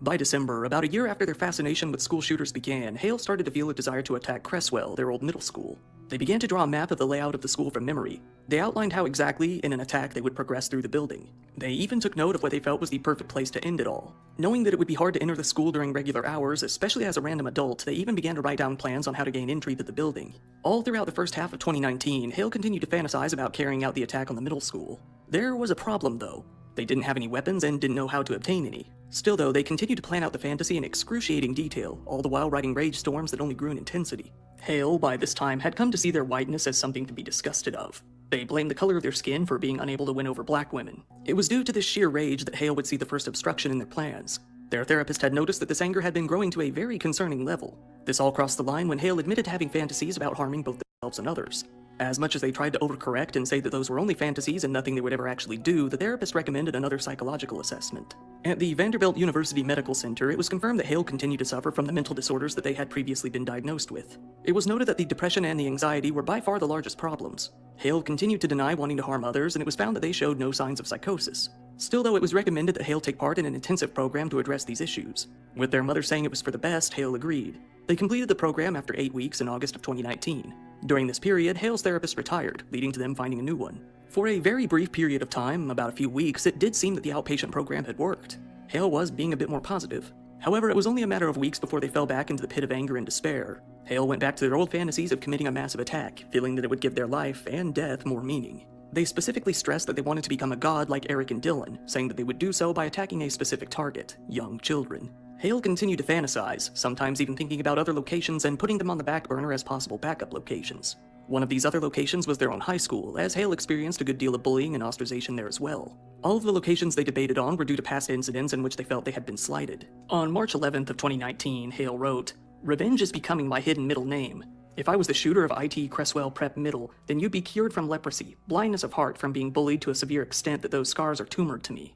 By December, about a year after their fascination with school shooters began, Hale started to feel a desire to attack Cresswell, their old middle school. They began to draw a map of the layout of the school from memory. They outlined how exactly, in an attack, they would progress through the building. They even took note of what they felt was the perfect place to end it all. Knowing that it would be hard to enter the school during regular hours, especially as a random adult, they even began to write down plans on how to gain entry to the building. All throughout the first half of 2019, Hale continued to fantasize about carrying out the attack on the middle school. There was a problem, though. They didn't have any weapons and didn't know how to obtain any. Still though, they continued to plan out the fantasy in excruciating detail, all the while writing rage storms that only grew in intensity. Hale, by this time, had come to see their whiteness as something to be disgusted of. They blamed the color of their skin for being unable to win over black women. It was due to this sheer rage that Hale would see the first obstruction in their plans. Their therapist had noticed that this anger had been growing to a very concerning level. This all crossed the line when Hale admitted to having fantasies about harming both themselves and others. As much as they tried to overcorrect and say that those were only fantasies and nothing they would ever actually do, the therapist recommended another psychological assessment. At the Vanderbilt University Medical Center, it was confirmed that Hale continued to suffer from the mental disorders that they had previously been diagnosed with. It was noted that the depression and the anxiety were by far the largest problems. Hale continued to deny wanting to harm others, and it was found that they showed no signs of psychosis. Still though, it was recommended that Hale take part in an intensive program to address these issues. With their mother saying it was for the best, Hale agreed. They completed the program after 8 weeks in August of 2019. During this period, Hale's therapist retired, leading to them finding a new one. For a very brief period of time, about a few weeks, it did seem that the outpatient program had worked. Hale was being a bit more positive. However, it was only a matter of weeks before they fell back into the pit of anger and despair. Hale went back to their old fantasies of committing a massive attack, feeling that it would give their life and death more meaning. They specifically stressed that they wanted to become a god like Eric and Dylan, saying that they would do so by attacking a specific target, young children. Hale continued to fantasize, sometimes even thinking about other locations and putting them on the back burner as possible backup locations. One of these other locations was their own high school, as Hale experienced a good deal of bullying and ostracization there as well. All of the locations they debated on were due to past incidents in which they felt they had been slighted. On March 11th of 2019, Hale wrote, "Revenge is becoming my hidden middle name. If I was the shooter of IT Cresswell Prep Middle, then you'd be cured from leprosy, blindness of heart from being bullied to a severe extent that those scars are tumored to me."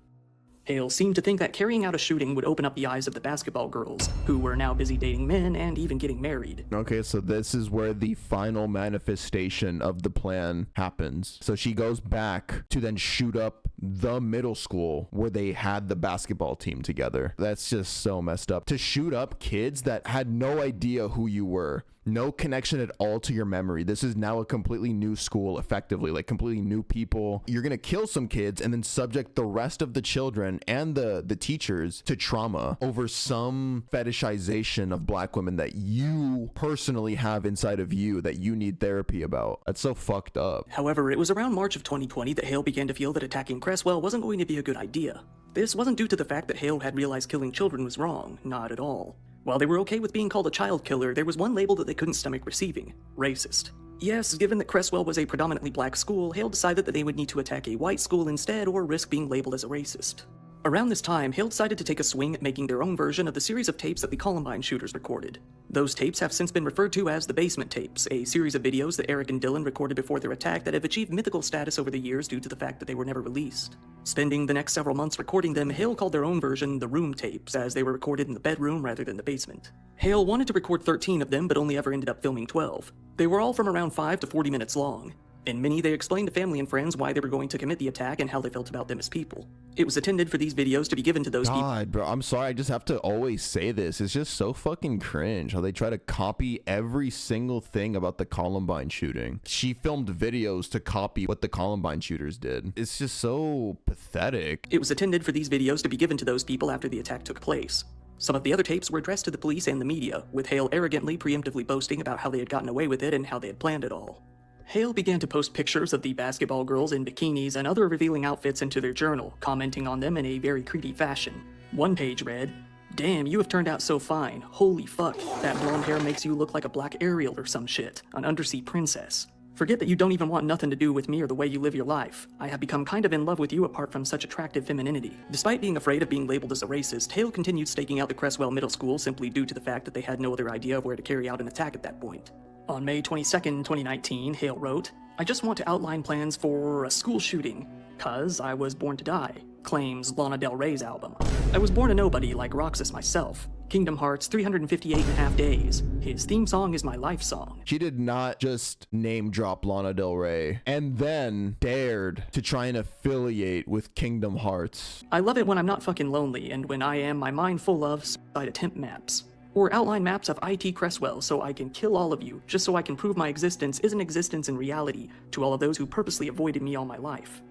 Hale seemed to think that carrying out a shooting would open up the eyes of the basketball girls, who were now busy dating men and even getting married. Okay, so this is where the final manifestation of the plan happens. So she goes back to then shoot up the middle school where they had the basketball team together. That's just so messed up. To shoot up kids that had no idea who you were. No connection at all to your memory. This is now a completely new school, effectively, like completely new people. You're gonna kill some kids and then subject the rest of the children and the teachers to trauma over some fetishization of black women that you personally have inside of you that you need therapy about. That's so fucked up. However, it was around March of 2020 that Hale began to feel that attacking Cresswell wasn't going to be a good idea. This wasn't due to the fact that Hale had realized killing children was wrong, not at all. While they were okay with being called a child killer, there was one label that they couldn't stomach receiving: racist. Yes, given that Cresswell was a predominantly black school, Hale decided that they would need to attack a white school instead or risk being labeled as a racist. Around this time, Hale decided to take a swing at making their own version of the series of tapes that the Columbine shooters recorded. Those tapes have since been referred to as the Basement Tapes, a series of videos that Eric and Dylan recorded before their attack that have achieved mythical status over the years due to the fact that they were never released. Spending the next several months recording them, Hale called their own version the Room Tapes, as they were recorded in the bedroom rather than the basement. Hale wanted to record 13 of them, but only ever ended up filming 12. They were all from around 5 to 40 minutes long. In many, they explained to family and friends why they were going to commit the attack and how they felt about them as people. It was intended for these videos to be given to those people. God, bro, I'm sorry, I just have to always say this. It's just so fucking cringe how they try to copy every single thing about the Columbine shooting. She filmed videos to copy what the Columbine shooters did. It's just so pathetic. It was intended for these videos to be given to those people after the attack took place. Some of the other tapes were addressed to the police and the media, with Hale arrogantly, preemptively boasting about how they had gotten away with it and how they had planned it all. Hale began to post pictures of the basketball girls in bikinis and other revealing outfits into their journal, commenting on them in a very creepy fashion. One page read, "Damn, you have turned out so fine. Holy fuck, that blonde hair makes you look like a black Ariel or some shit, an undersea princess. Forget that you don't even want nothing to do with me or the way you live your life. I have become kind of in love with you apart from such attractive femininity." Despite being afraid of being labeled as a racist, Hale continued staking out the Cresswell Middle School simply due to the fact that they had no other idea of where to carry out an attack at that point. On May 22, 2019, Hale wrote, I just want to outline plans for a school shooting, 'cause I was born to die, claims Lana Del Rey's album. I was born a nobody like Roxas myself. Kingdom Hearts 358 and a half days. His theme song is my life song. She did not just name drop Lana Del Rey and then dared to try and affiliate with Kingdom Hearts. I love it when I'm not fucking lonely and when I am my mind full of suicide attempt maps. Or outline maps of IT Cresswell so I can kill all of you, just so I can prove my existence is an existence in reality to all of those who purposely avoided me all my life.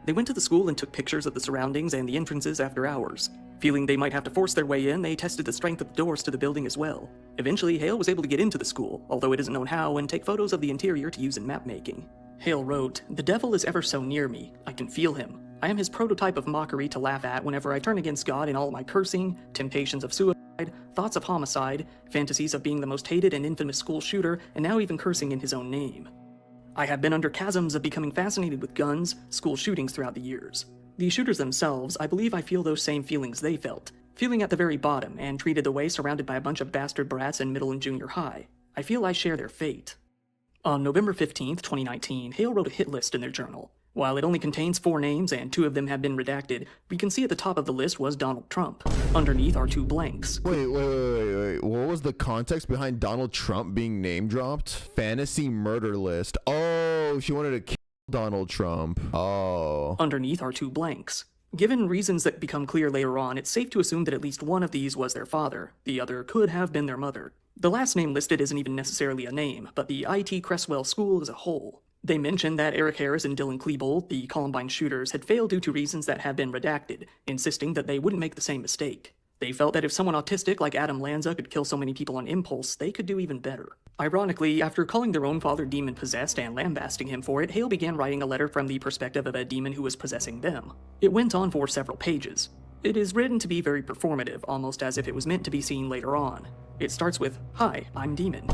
They went to the school and took pictures of the surroundings and the entrances after hours. Feeling they might have to force their way in, they tested the strength of the doors to the building as well. Eventually, Hale was able to get into the school, although it isn't known how, and take photos of the interior to use in map making. Hale wrote, "The devil is ever so near me. I can feel him. I am his prototype of mockery to laugh at whenever I turn against God in all my cursing, temptations of suicide, thoughts of homicide, fantasies of being the most hated and infamous school shooter, and now even cursing in his own name. I have been under chasms of becoming fascinated with guns, school shootings throughout the years. The shooters themselves, I believe I feel those same feelings they felt, feeling at the very bottom and treated the way surrounded by a bunch of bastard brats in middle and junior high. I feel I share their fate." On November 15th, 2019, Hale wrote a hit list in their journal. While it only contains 4 names and 2 of them have been redacted, we can see at the top of the list was Donald Trump. Underneath are 2 blanks. Wait. What was the context behind Donald Trump being name dropped? Fantasy murder list. Oh, she wanted to kill Donald Trump. Oh. Underneath are 2 blanks. Given reasons that become clear later on, it's safe to assume that at least one of these was their father. The other could have been their mother. The last name listed isn't even necessarily a name, but the IT Cresswell School as a whole. They mentioned that Eric Harris and Dylan Klebold, the Columbine shooters, had failed due to reasons that have been redacted, insisting that they wouldn't make the same mistake. They felt that if someone autistic like Adam Lanza could kill so many people on impulse, they could do even better. Ironically, after calling their own father demon-possessed and lambasting him for it, Hale began writing a letter from the perspective of a demon who was possessing them. It went on for several pages. It is written to be very performative, almost as if it was meant to be seen later on. It starts with, "Hi, I'm Demon."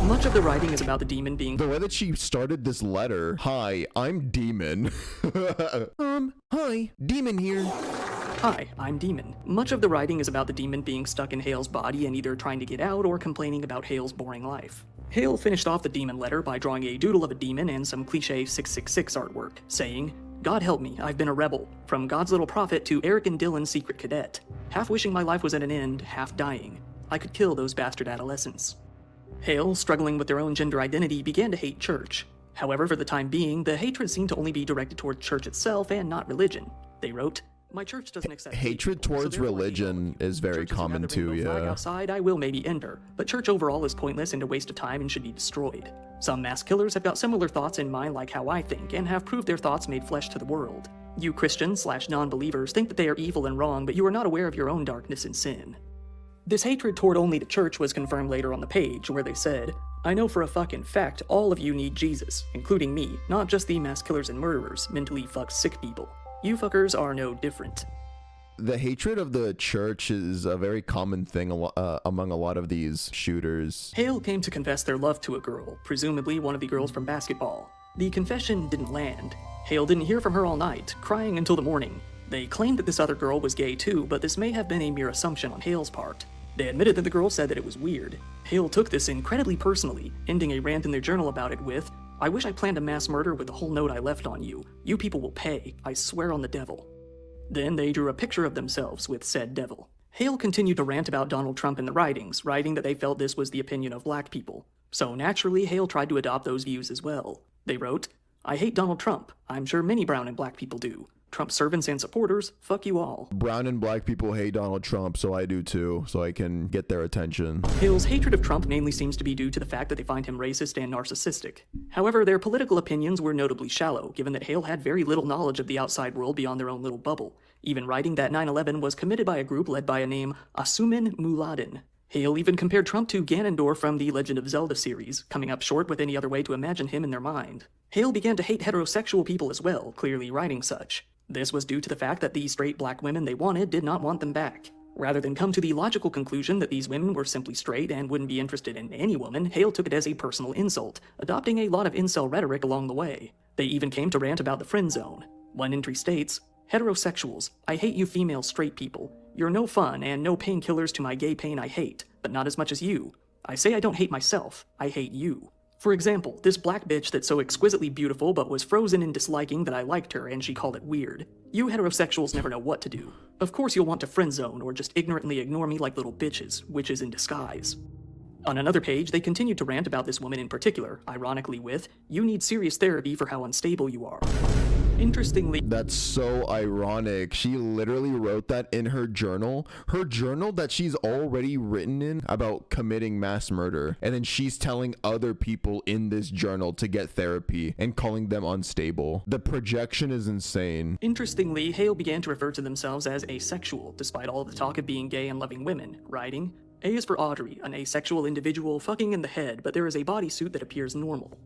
Much of the writing is about the demon being— The way that she started this letter, "Hi, I'm Demon." Hi, Demon here. Hi, I'm Demon. Much of the writing is about the demon being stuck in Hale's body and either trying to get out or complaining about Hale's boring life. Hale finished off the demon letter by drawing a doodle of a demon and some cliché 666 artwork, saying, "God help me, I've been a rebel. From God's little prophet to Eric and Dylan's secret cadet. Half wishing my life was at an end, half dying. I could kill those bastard adolescents." Hale, struggling with their own gender identity, began to hate church. However, for the time being, the hatred seemed to only be directed toward church itself and not religion. They wrote, "My church doesn't accept Hatred people, so towards therefore I hate religion all of you. is very Churches who have common the too, rainbow flag yeah. outside, I will maybe enter, but church overall is pointless and a waste of time and should be destroyed. Some mass killers have got similar thoughts in mind like how I think, and have proved their thoughts made flesh to the world. You Christians/non-believers think that they are evil and wrong, but you are not aware of your own darkness and sin." This hatred toward only the church was confirmed later on the page, where they said, "I know for a fucking fact all of you need Jesus, including me, not just the mass killers and murderers, mentally fucked sick people. You fuckers are no different." The hatred of the church is a very common thing among a lot of these shooters. Hale came to confess their love to a girl, presumably one of the girls from basketball. The confession didn't land. Hale didn't hear from her all night, crying until the morning. They claimed that this other girl was gay too, but this may have been a mere assumption on Hale's part. They admitted that the girl said that it was weird. Hale took this incredibly personally, ending a rant in their journal about it with, "I wish I planned a mass murder with the whole note I left on you. You people will pay. I swear on the devil." Then they drew a picture of themselves with said devil. Hale continued to rant about Donald Trump in the writings, writing that they felt this was the opinion of black people. So naturally, Hale tried to adopt those views as well. They wrote, "I hate Donald Trump. I'm sure many brown and black people do. Trump's servants and supporters, fuck you all." Brown and black people hate Donald Trump, so I do too, so I can get their attention. Hale's hatred of Trump mainly seems to be due to the fact that they find him racist and narcissistic. However, their political opinions were notably shallow, given that Hale had very little knowledge of the outside world beyond their own little bubble, even writing that 9/11 was committed by a group led by a name Asuman Muladin. Hale even compared Trump to Ganondorf from the Legend of Zelda series, coming up short with any other way to imagine him in their mind. Hale began to hate heterosexual people as well, clearly writing such. This was due to the fact that the straight black women they wanted did not want them back. Rather than come to the logical conclusion that these women were simply straight and wouldn't be interested in any woman, Hale took it as a personal insult, adopting a lot of incel rhetoric along the way. They even came to rant about the friend zone. One entry states, "Heterosexuals, I hate you female straight people. You're no fun and no painkillers to my gay pain I hate, but not as much as you. I say I don't hate myself, I hate you. For example, this black bitch that's so exquisitely beautiful but was frozen in disliking that I liked her and she called it weird. You heterosexuals never know what to do. Of course you'll want to friend zone or just ignorantly ignore me like little bitches, witches in disguise. On another page, they continued to rant about this woman in particular, ironically with, "You need serious therapy for how unstable you are." Interestingly, that's so ironic. She literally wrote that in her journal that she's already written in about committing mass murder. And then she's telling other people in this journal to get therapy and calling them unstable. The projection is insane. Interestingly, Hale began to refer to themselves as asexual, despite all the talk of being gay and loving women, writing, "A is for Audrey, an asexual individual fucking in the head, but there is a bodysuit that appears normal."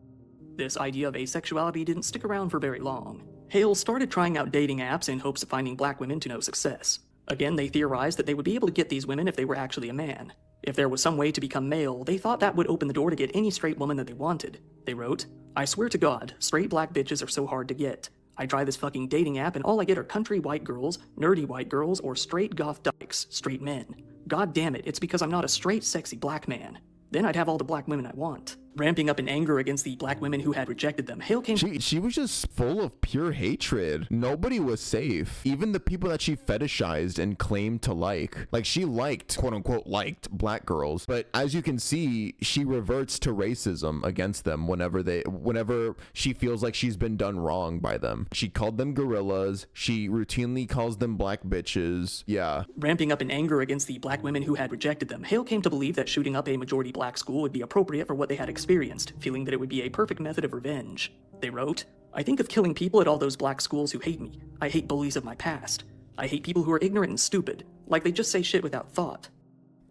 This idea of asexuality didn't stick around for very long. Hale started trying out dating apps in hopes of finding black women to no success. Again, they theorized that they would be able to get these women if they were actually a man. If there was some way to become male, they thought that would open the door to get any straight woman that they wanted. They wrote, "I swear to God, straight black bitches are so hard to get. I try this fucking dating app and all I get are country white girls, nerdy white girls, or straight goth dykes, straight men. God damn it, it's because I'm not a straight, sexy black man. Then I'd have all the black women I want." Ramping up in anger against the black women who had rejected them, Hale came- She was just full of pure hatred. Nobody was safe. Even the people that she fetishized and claimed to like she liked, quote unquote, liked black girls. But as you can see, she reverts to racism against them whenever she feels like she's been done wrong by them. She called them gorillas. She routinely calls them black bitches. Yeah. Ramping up in anger against the black women who had rejected them, Hale came to believe that shooting up a majority black school would be appropriate for what they had experienced, feeling that it would be a perfect method of revenge. They wrote, "I think of killing people at all those black schools who hate me. I hate bullies of my past. I hate people who are ignorant and stupid, like they just say shit without thought."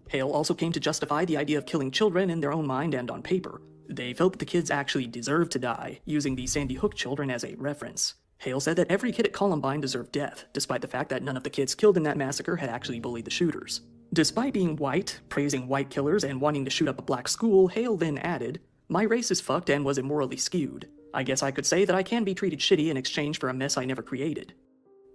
Hale also came to justify the idea of killing children in their own mind and on paper. They felt that the kids actually deserved to die, using the Sandy Hook children as a reference. Hale said that every kid at Columbine deserved death, despite the fact that none of the kids killed in that massacre had actually bullied the shooters. Despite being white, praising white killers, and wanting to shoot up a black school, Hale then added, "My race is fucked and was immorally skewed. I guess I could say that I can be treated shitty in exchange for a mess I never created."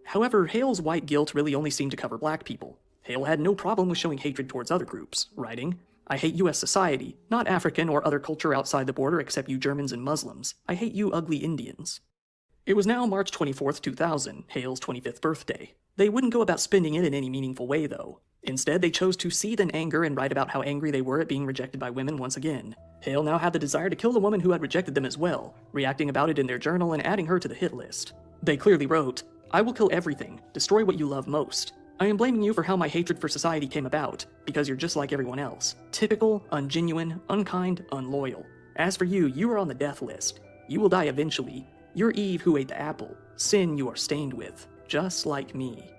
However, Hale's white guilt really only seemed to cover black people. Hale had no problem with showing hatred towards other groups, writing, "I hate US society, not African or other culture outside the border except you Germans and Muslims. I hate you ugly Indians." It was now March 24th, 2000, Hale's 25th birthday. They wouldn't go about spending it in any meaningful way, though. Instead, they chose to seethe in anger and write about how angry they were at being rejected by women once again. Hale now had the desire to kill the woman who had rejected them as well, reacting about it in their journal and adding her to the hit list. They clearly wrote, "I will kill everything, destroy what you love most. I am blaming you for how my hatred for society came about, because you're just like everyone else. Typical, ungenuine, unkind, unloyal. As for you, you are on the death list. You will die eventually. You're Eve who ate the apple. Sin you are stained with, just like me."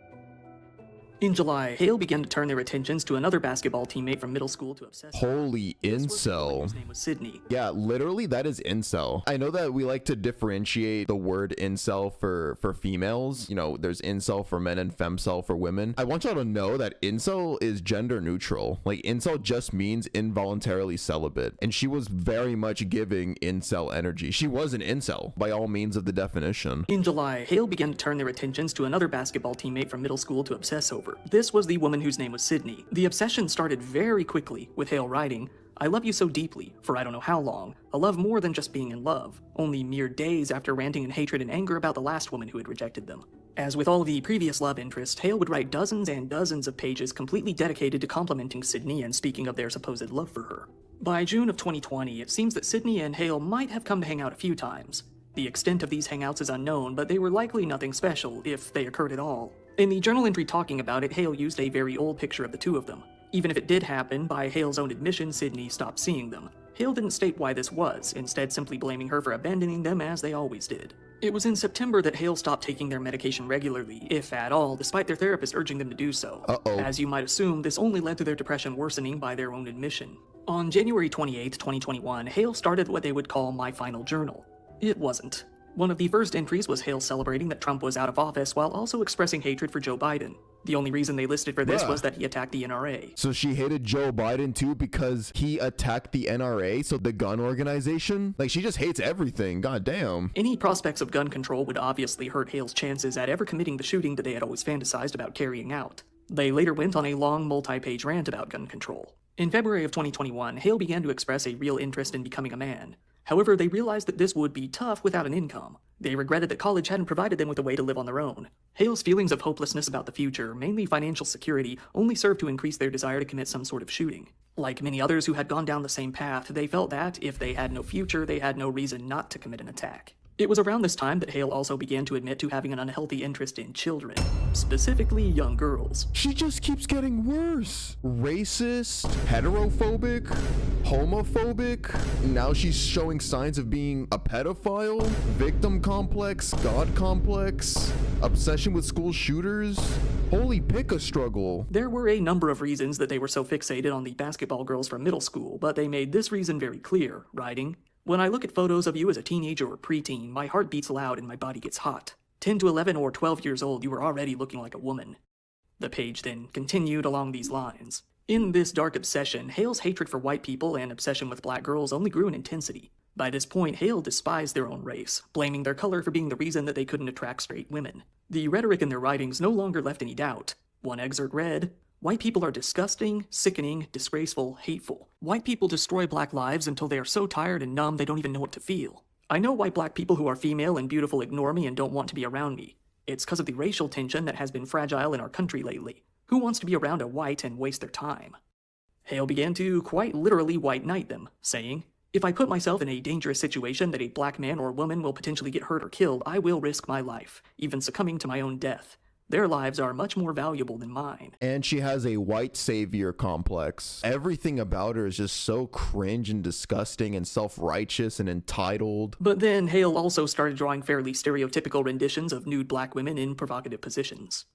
In July, Hale began to turn their attentions to another basketball teammate from middle school to obsess. Holy incel. His name was Sydney. Yeah, literally that is incel. I know that we like to differentiate the word incel for females. You know, there's incel for men and femcel for women. I want y'all to know that incel is gender neutral. Like, incel just means involuntarily celibate. And she was very much giving incel energy. She was an incel by all means of the definition. In July, Hale began to turn their attentions to another basketball teammate from middle school to obsess over. This was the woman whose name was Sydney. The obsession started very quickly, with Hale writing, "I love you so deeply, for I don't know how long. A love more than just being in love. Only mere days after ranting in hatred and anger about the last woman who had rejected them." As with all the previous love interests, Hale would write dozens and dozens of pages completely dedicated to complimenting Sydney and speaking of their supposed love for her. By June of 2020, it seems that Sydney and Hale might have come to hang out a few times. The extent of these hangouts is unknown, but they were likely nothing special, if they occurred at all. In the journal entry talking about it, Hale used a very old picture of the two of them. Even if it did happen, by Hale's own admission, Sydney stopped seeing them. Hale didn't state why this was, instead simply blaming her for abandoning them as they always did. It was in September that Hale stopped taking their medication regularly, if at all, despite their therapist urging them to do so. As you might assume, this only led to their depression worsening by their own admission. On January 28, 2021, Hale started what they would call My Final Journal. It wasn't. One of the first entries was Hale celebrating that Trump was out of office while also expressing hatred for Joe Biden. The only reason they listed for this was that he attacked the NRA. So she hated Joe Biden too because he attacked the NRA, so the gun organization? Like, she just hates everything, goddamn. Any prospects of gun control would obviously hurt Hale's chances at ever committing the shooting that they had always fantasized about carrying out. They later went on a long multi-page rant about gun control. In February of 2021, Hale began to express a real interest in becoming a man. However, they realized that this would be tough without an income. They regretted that college hadn't provided them with a way to live on their own. Hale's feelings of hopelessness about the future, mainly financial security, only served to increase their desire to commit some sort of shooting. Like many others who had gone down the same path, they felt that, if they had no future, they had no reason not to commit an attack. It was around this time that Hale also began to admit to having an unhealthy interest in children, specifically young girls. She just keeps getting worse. Racist, heterophobic, homophobic. Now she's showing signs of being a pedophile, victim complex, god complex, obsession with school shooters. Holy pick a struggle. There were a number of reasons that they were so fixated on the basketball girls from middle school, but they made this reason very clear, writing, "When I look at photos of you as a teenager or preteen, my heart beats loud and my body gets hot. 10 to 11 or 12 years old, you were already looking like a woman." The page then continued along these lines. In this dark obsession, Hale's hatred for white people and obsession with black girls only grew in intensity. By this point, Hale despised their own race, blaming their color for being the reason that they couldn't attract straight women. The rhetoric in their writings no longer left any doubt. One excerpt read, "White people are disgusting, sickening, disgraceful, hateful. White people destroy black lives until they are so tired and numb they don't even know what to feel. I know white black people who are female and beautiful ignore me and don't want to be around me. It's because of the racial tension that has been fragile in our country lately. Who wants to be around a white and waste their time?" Hale began to quite literally white knight them, saying, "If I put myself in a dangerous situation that a black man or woman will potentially get hurt or killed, I will risk my life, even succumbing to my own death. Their lives are much more valuable than mine." And she has a white savior complex. Everything about her is just so cringe and disgusting and self-righteous and entitled. But then Hale also started drawing fairly stereotypical renditions of nude black women in provocative positions.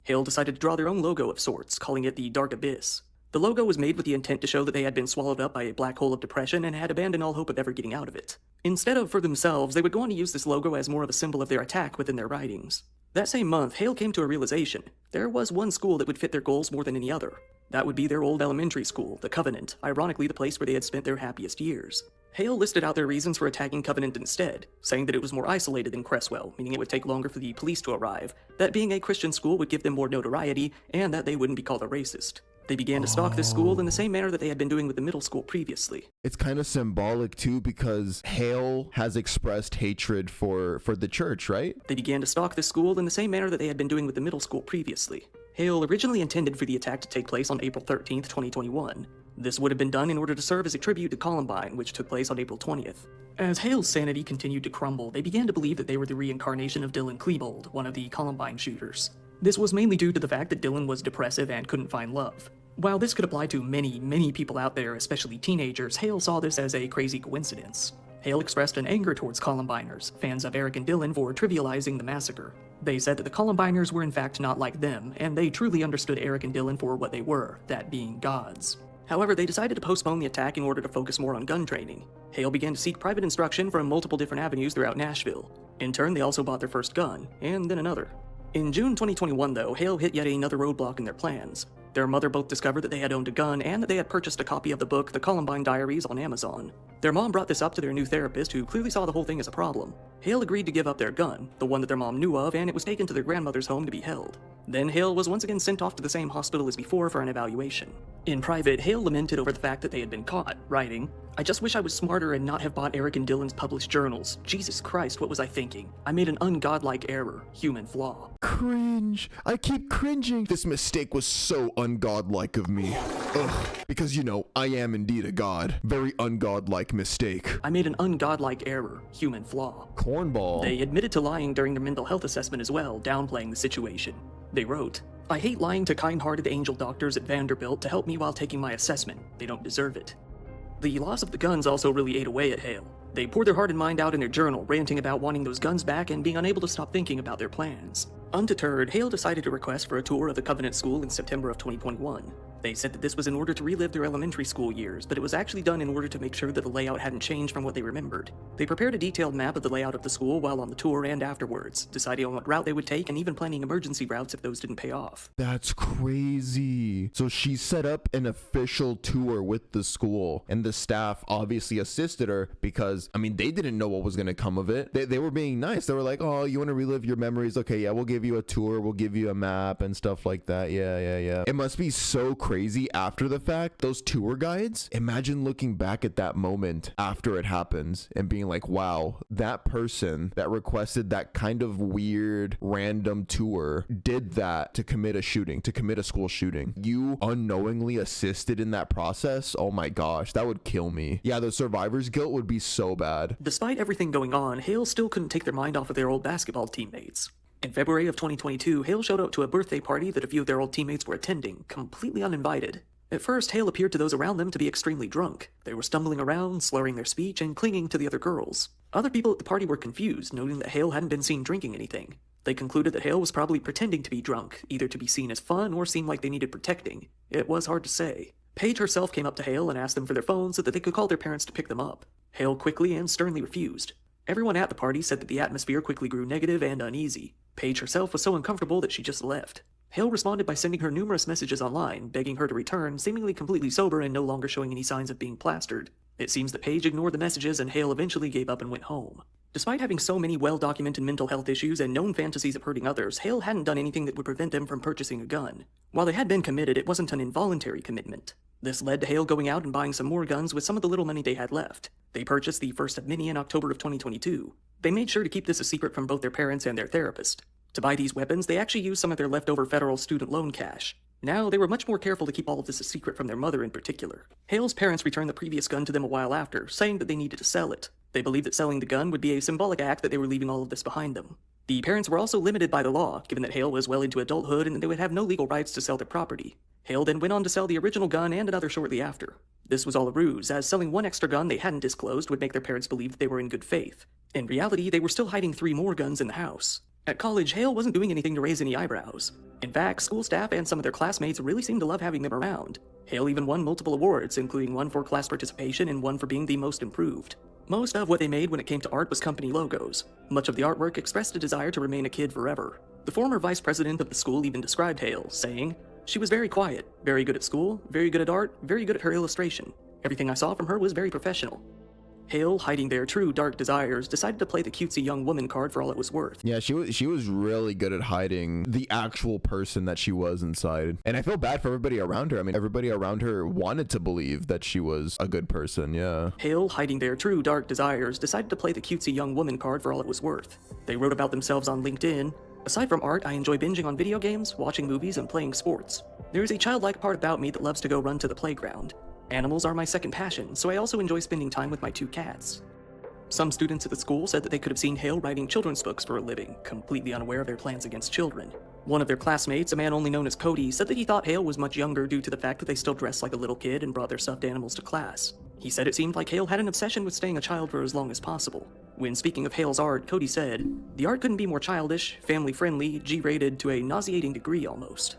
Hale decided to draw their own logo of sorts, calling it the Dark Abyss. The logo was made with the intent to show that they had been swallowed up by a black hole of depression and had abandoned all hope of ever getting out of it. Instead of for themselves, they would go on to use this logo as more of a symbol of their attack within their writings. That same month, Hale came to a realization. There was one school that would fit their goals more than any other. That would be their old elementary school, the Covenant, ironically the place where they had spent their happiest years. Hale listed out their reasons for attacking Covenant instead, saying that it was more isolated than Cresswell, meaning it would take longer for the police to arrive, that being a Christian school would give them more notoriety, and that they wouldn't be called a racist. They began to stalk this school in the same manner that they had been doing with the middle school previously. It's kind of symbolic too, because Hale has expressed hatred for the church, right? They began to stalk this school in the same manner that they had been doing with the middle school previously. Hale originally intended for the attack to take place on April 13th, 2021. This would have been done in order to serve as a tribute to Columbine, which took place on April 20th. As Hale's sanity continued to crumble, they began to believe that they were the reincarnation of Dylan Klebold, one of the Columbine shooters. This was mainly due to the fact that Dylan was depressive and couldn't find love. While this could apply to many people out there, especially teenagers, Hale saw this as a crazy coincidence. Hale expressed an anger towards Columbiners, fans of Eric and Dylan, for trivializing the massacre. They said that the Columbiners were in fact not like them, and they truly understood Eric and Dylan for what they were, that being gods. However, they decided to postpone the attack in order to focus more on gun training. Hale began to seek private instruction from multiple different avenues throughout Nashville. In turn, they also bought their first gun, and then another. In June 2021, though, Hale hit yet another roadblock in their plans. Their mother both discovered that they had owned a gun and that they had purchased a copy of the book The Columbine Diaries on Amazon. Their mom brought this up to their new therapist, who clearly saw the whole thing as a problem. Hale agreed to give up their gun, the one that their mom knew of, and it was taken to their grandmother's home to be held. Then Hale was once again sent off to the same hospital as before for an evaluation. In private, Hale lamented over the fact that they had been caught, writing, "I just wish I was smarter and not have bought Eric and Dylan's published journals. Jesus Christ, what was I thinking? I made an ungodlike error, human flaw." Cringe. I keep cringing. This mistake was so ungodlike of me. Ugh. Because, you know, I am indeed a god. Very ungodlike mistake. "I made an ungodlike error, human flaw." Cornball. They admitted to lying during their mental health assessment as well, downplaying the situation. They wrote, "I hate lying to kind-hearted angel doctors at Vanderbilt to help me while taking my assessment. They don't deserve it." The loss of the guns also really ate away at Hale. They poured their heart and mind out in their journal, ranting about wanting those guns back and being unable to stop thinking about their plans. Undeterred, Hale decided to request for a tour of the Covenant School in September of 2021. They said that this was in order to relive their elementary school years, but it was actually done in order to make sure that the layout hadn't changed from what they remembered. They prepared a detailed map of the layout of the school while on the tour and afterwards, deciding on what route they would take and even planning emergency routes if those didn't pay off. That's crazy. So she set up an official tour with the school, and the staff obviously assisted her because, I mean, they didn't know what was going to come of it. They were being nice. They were like, "Oh, you want to relive your memories? Okay, yeah, we'll give you a tour. We'll give you a map and stuff like that." Yeah. It must be so crazy crazy after the fact, those tour guides, imagine looking back at that moment after it happens and being like, wow, that person that requested that kind of weird random tour did that to commit a shooting, to commit a school shooting. You unknowingly assisted in that process. Oh my gosh, that would kill me. Yeah, the survivor's guilt would be so bad. Despite everything going on, Hale still couldn't take their mind off of their old basketball teammates. In February of 2022, Hale showed up to a birthday party that a few of their old teammates were attending, completely uninvited. At first, Hale appeared to those around them to be extremely drunk. They were stumbling around, slurring their speech, and clinging to the other girls. Other people at the party were confused, noting that Hale hadn't been seen drinking anything. They concluded that Hale was probably pretending to be drunk, either to be seen as fun or seem like they needed protecting. It was hard to say. Paige herself came up to Hale and asked them for their phones so that they could call their parents to pick them up. Hale quickly and sternly refused. Everyone at the party said that the atmosphere quickly grew negative and uneasy. Paige herself was so uncomfortable that she just left. Hale responded by sending her numerous messages online, begging her to return, seemingly completely sober and no longer showing any signs of being plastered. It seems that Paige ignored the messages and Hale eventually gave up and went home. Despite having so many well-documented mental health issues and known fantasies of hurting others, Hale hadn't done anything that would prevent them from purchasing a gun. While they had been committed, it wasn't an involuntary commitment. This led to Hale going out and buying some more guns with some of the little money they had left. They purchased the first of many in October of 2022. They made sure to keep this a secret from both their parents and their therapist. To buy these weapons, they actually used some of their leftover federal student loan cash. Now, they were much more careful to keep all of this a secret from their mother in particular. Hale's parents returned the previous gun to them a while after, saying that they needed to sell it. They believed that selling the gun would be a symbolic act that they were leaving all of this behind them. The parents were also limited by the law, given that Hale was well into adulthood and that they would have no legal rights to sell their property. Hale then went on to sell the original gun and another shortly after. This was all a ruse, as selling one extra gun they hadn't disclosed would make their parents believe that they were in good faith. In reality, they were still hiding 3 more guns in the house. At college, Hale wasn't doing anything to raise any eyebrows. In fact, school staff and some of their classmates really seemed to love having them around. Hale even won multiple awards, including one for class participation and one for being the most improved. Most of what they made when it came to art was company logos. Much of the artwork expressed a desire to remain a kid forever. The former vice president of the school even described Hale, saying, "She was very quiet, very good at school, very good at art, very good at her illustration. Everything I saw from her was very professional." Hale, hiding their true dark desires, decided to play the cutesy young woman card for all it was worth. Yeah, she was really good at hiding the actual person that she was inside. And I feel bad for everybody around her. I mean, everybody around her wanted to believe that she was a good person, yeah. Hale, hiding their true dark desires, decided to play the cutesy young woman card for all it was worth. They wrote about themselves on LinkedIn. "Aside from art, I enjoy binging on video games, watching movies, and playing sports. There is a childlike part about me that loves to go run to the playground. Animals are my second passion, so I also enjoy spending time with my 2 cats." Some students at the school said that they could have seen Hale writing children's books for a living, completely unaware of their plans against children. One of their classmates, a man only known as Cody, said that he thought Hale was much younger due to the fact that they still dressed like a little kid and brought their stuffed animals to class. He said it seemed like Hale had an obsession with staying a child for as long as possible. When speaking of Hale's art, Cody said, "The art couldn't be more childish, family-friendly, G-rated to a nauseating degree almost."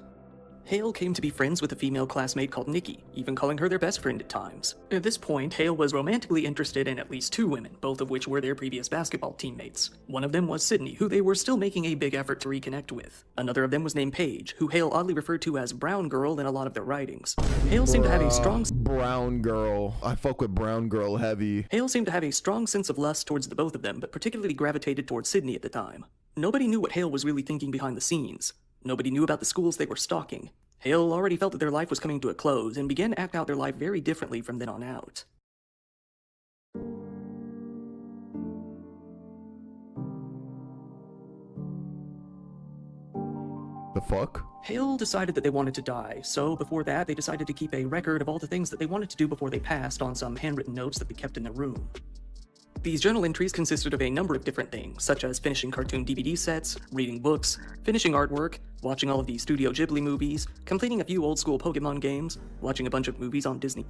Hale came to be friends with a female classmate called Nikki, even calling her their best friend at times. At this point, Hale was romantically interested in at least 2 women, both of which were their previous basketball teammates. One of them was Sydney, who they were still making a big effort to reconnect with. Another of them was named Paige, who Hale oddly referred to as Brown Girl in a lot of their writings. Hale seemed to have a strong... Brown Girl. I fuck with Brown Girl heavy. Hale seemed to have a strong sense of lust towards the both of them, but particularly gravitated towards Sydney at the time. Nobody knew what Hale was really thinking behind the scenes. Nobody knew about the schools they were stalking. Hale already felt that their life was coming to a close and began to act out their life very differently from then on out. The fuck? Hale decided that they wanted to die, so before that they decided to keep a record of all the things that they wanted to do before they passed on some handwritten notes that they kept in their room. These journal entries consisted of a number of different things, such as finishing cartoon DVD sets, reading books, finishing artwork, watching all of the Studio Ghibli movies, completing a few old-school Pokemon games, watching a bunch of movies on Disney+,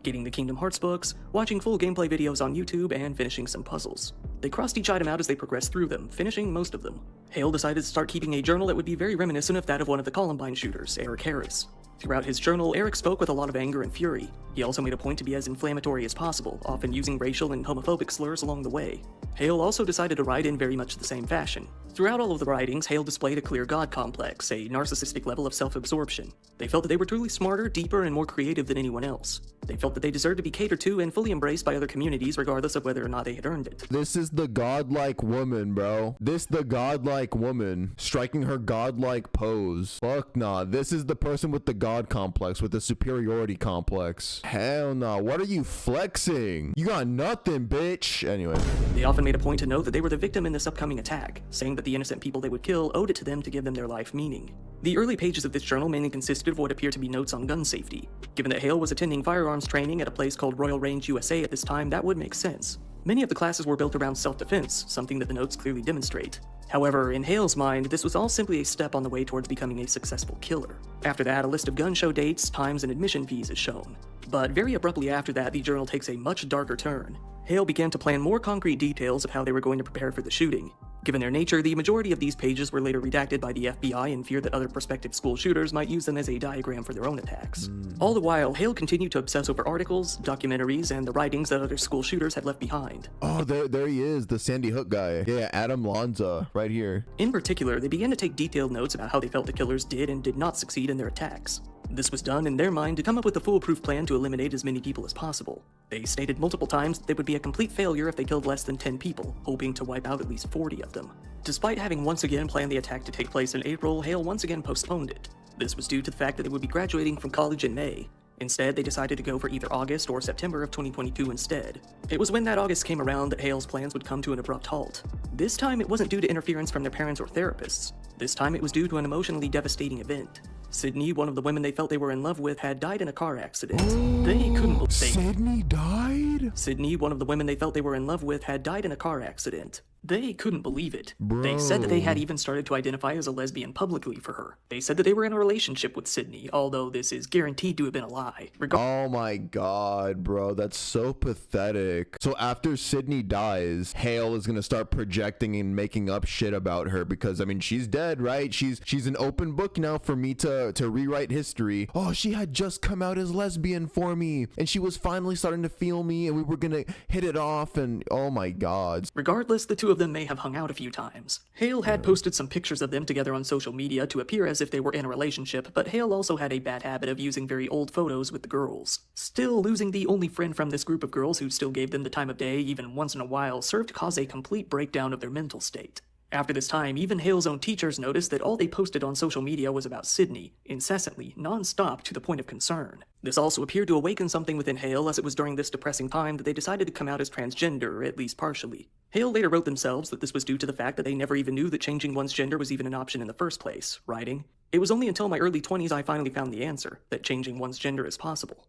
getting the Kingdom Hearts books, watching full gameplay videos on YouTube, and finishing some puzzles. They crossed each item out as they progressed through them, finishing most of them. Hale decided to start keeping a journal that would be very reminiscent of that of one of the Columbine shooters, Eric Harris. Throughout his journal, Eric spoke with a lot of anger and fury. He also made a point to be as inflammatory as possible, often using racial and homophobic slurs along the way. Hale also decided to write in very much the same fashion. Throughout all of the writings, Hale displayed a clear god complex, a narcissistic level of self-absorption. They felt that they were truly smarter, deeper, and more creative than anyone else. They felt that they deserved to be catered to and fully embraced by other communities regardless of whether or not they had earned it. This is the godlike woman, bro. This the godlike woman striking her godlike pose. Fuck nah. This is the person with the god complex, with the superiority complex. Hell nah. What are you flexing? You got nothing, bitch. Anyway. They often made a point to note that they were the victim in this upcoming attack, saying that the innocent people they would kill owed it to them to give them their life meaning. The early pages of this journal mainly consisted of what appeared to be notes on gun safety. Given that Hale was attending firearms training at a place called Royal Range, USA at this time, that would make sense. Many of the classes were built around self-defense, something that the notes clearly demonstrate. However, in Hale's mind, this was all simply a step on the way towards becoming a successful killer. After that, a list of gun show dates, times, and admission fees is shown. But very abruptly after that, the journal takes a much darker turn. Hale began to plan more concrete details of how they were going to prepare for the shooting. Given their nature, the majority of these pages were later redacted by the FBI in fear that other prospective school shooters might use them as a diagram for their own attacks. All the while, Hale continued to obsess over articles, documentaries, and the writings that other school shooters had left behind. Oh, there he is, the Sandy Hook guy. Yeah, Adam Lanza, right here. In particular, they began to take detailed notes about how they felt the killers did and did not succeed in their attacks. This was done in their mind to come up with a foolproof plan to eliminate as many people as possible. They stated multiple times that they would be a complete failure if they killed less than 10 people, hoping to wipe out at least 40 of them. Despite having once again planned the attack to take place in April, Hale once again postponed it. This was due to the fact that they would be graduating from college in May. Instead, they decided to go for either August or September of 2022 instead. It was when that August came around that Hale's plans would come to an abrupt halt. This time, it wasn't due to interference from their parents or therapists. This time, it was due to an emotionally devastating event. Sydney, one of the women they felt they were in love with, had died in a car accident. They couldn't believe Sydney died? Sydney, one of the women they felt they were in love with, had died in a car accident. They couldn't believe it. Bro. They said that they had even started to identify as a lesbian publicly for her. They said that they were in a relationship with Sydney, although this is guaranteed to have been a lie. Oh my god, bro, that's so pathetic. So after Sydney dies, Hale is gonna start projecting and making up shit about her because, I mean, she's dead, right? She's an open book now for me to rewrite history. Oh, she had just come out as lesbian for me, and she was finally starting to feel me, and we were gonna hit it off, and oh my god. Regardless, the two of them may have hung out a few times. Hale had posted some pictures of them together on social media to appear as if they were in a relationship, but Hale also had a bad habit of using very old photos with the girls. Still, losing the only friend from this group of girls who still gave them the time of day even once in a while served to cause a complete breakdown of their mental state. After this time, even Hale's own teachers noticed that all they posted on social media was about Sydney, incessantly, non-stop, to the point of concern. This also appeared to awaken something within Hale, as it was during this depressing time that they decided to come out as transgender, at least partially. Hale later wrote themselves that this was due to the fact that they never even knew that changing one's gender was even an option in the first place, writing, "It was only until my early 20s I finally found the answer, that changing one's gender is possible."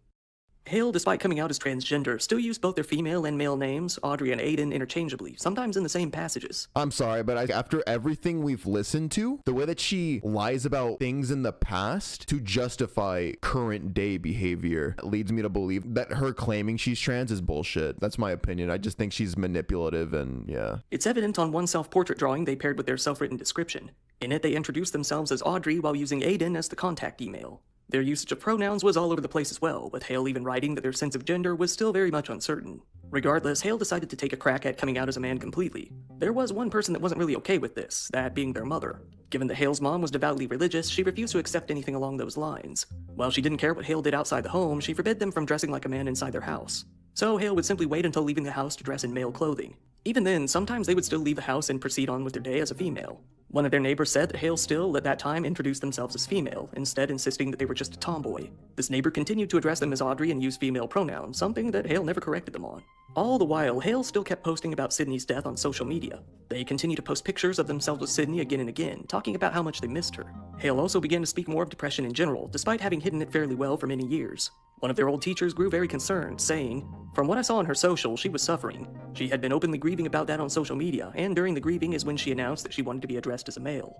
Hale, despite coming out as transgender, still used both their female and male names, Audrey and Aiden, interchangeably, sometimes in the same passages. I'm sorry, but after everything we've listened to, the way that she lies about things in the past to justify current day behavior leads me to believe that her claiming she's trans is bullshit. That's my opinion. I just think she's manipulative, and yeah. It's evident on one self-portrait drawing they paired with their self-written description. In it, they introduced themselves as Audrey while using Aiden as the contact email. Their usage of pronouns was all over the place as well, with Hale even writing that their sense of gender was still very much uncertain. Regardless, Hale decided to take a crack at coming out as a man completely. There was one person that wasn't really okay with this, that being their mother. Given that Hale's mom was devoutly religious, she refused to accept anything along those lines. While she didn't care what Hale did outside the home, she forbid them from dressing like a man inside their house. So Hale would simply wait until leaving the house to dress in male clothing. Even then, sometimes they would still leave the house and proceed on with their day as a female. One of their neighbors said that Hale still, at that time, introduced themselves as female, instead insisting that they were just a tomboy. This neighbor continued to address them as Audrey and use female pronouns, something that Hale never corrected them on. All the while, Hale still kept posting about Sydney's death on social media. They continued to post pictures of themselves with Sydney again and again, talking about how much they missed her. Hale also began to speak more of depression in general, despite having hidden it fairly well for many years. One of their old teachers grew very concerned, saying, "From what I saw on her social, she was suffering. She had been openly grieving about that on social media, and during the grieving is when she announced that she wanted to be addressed as a male."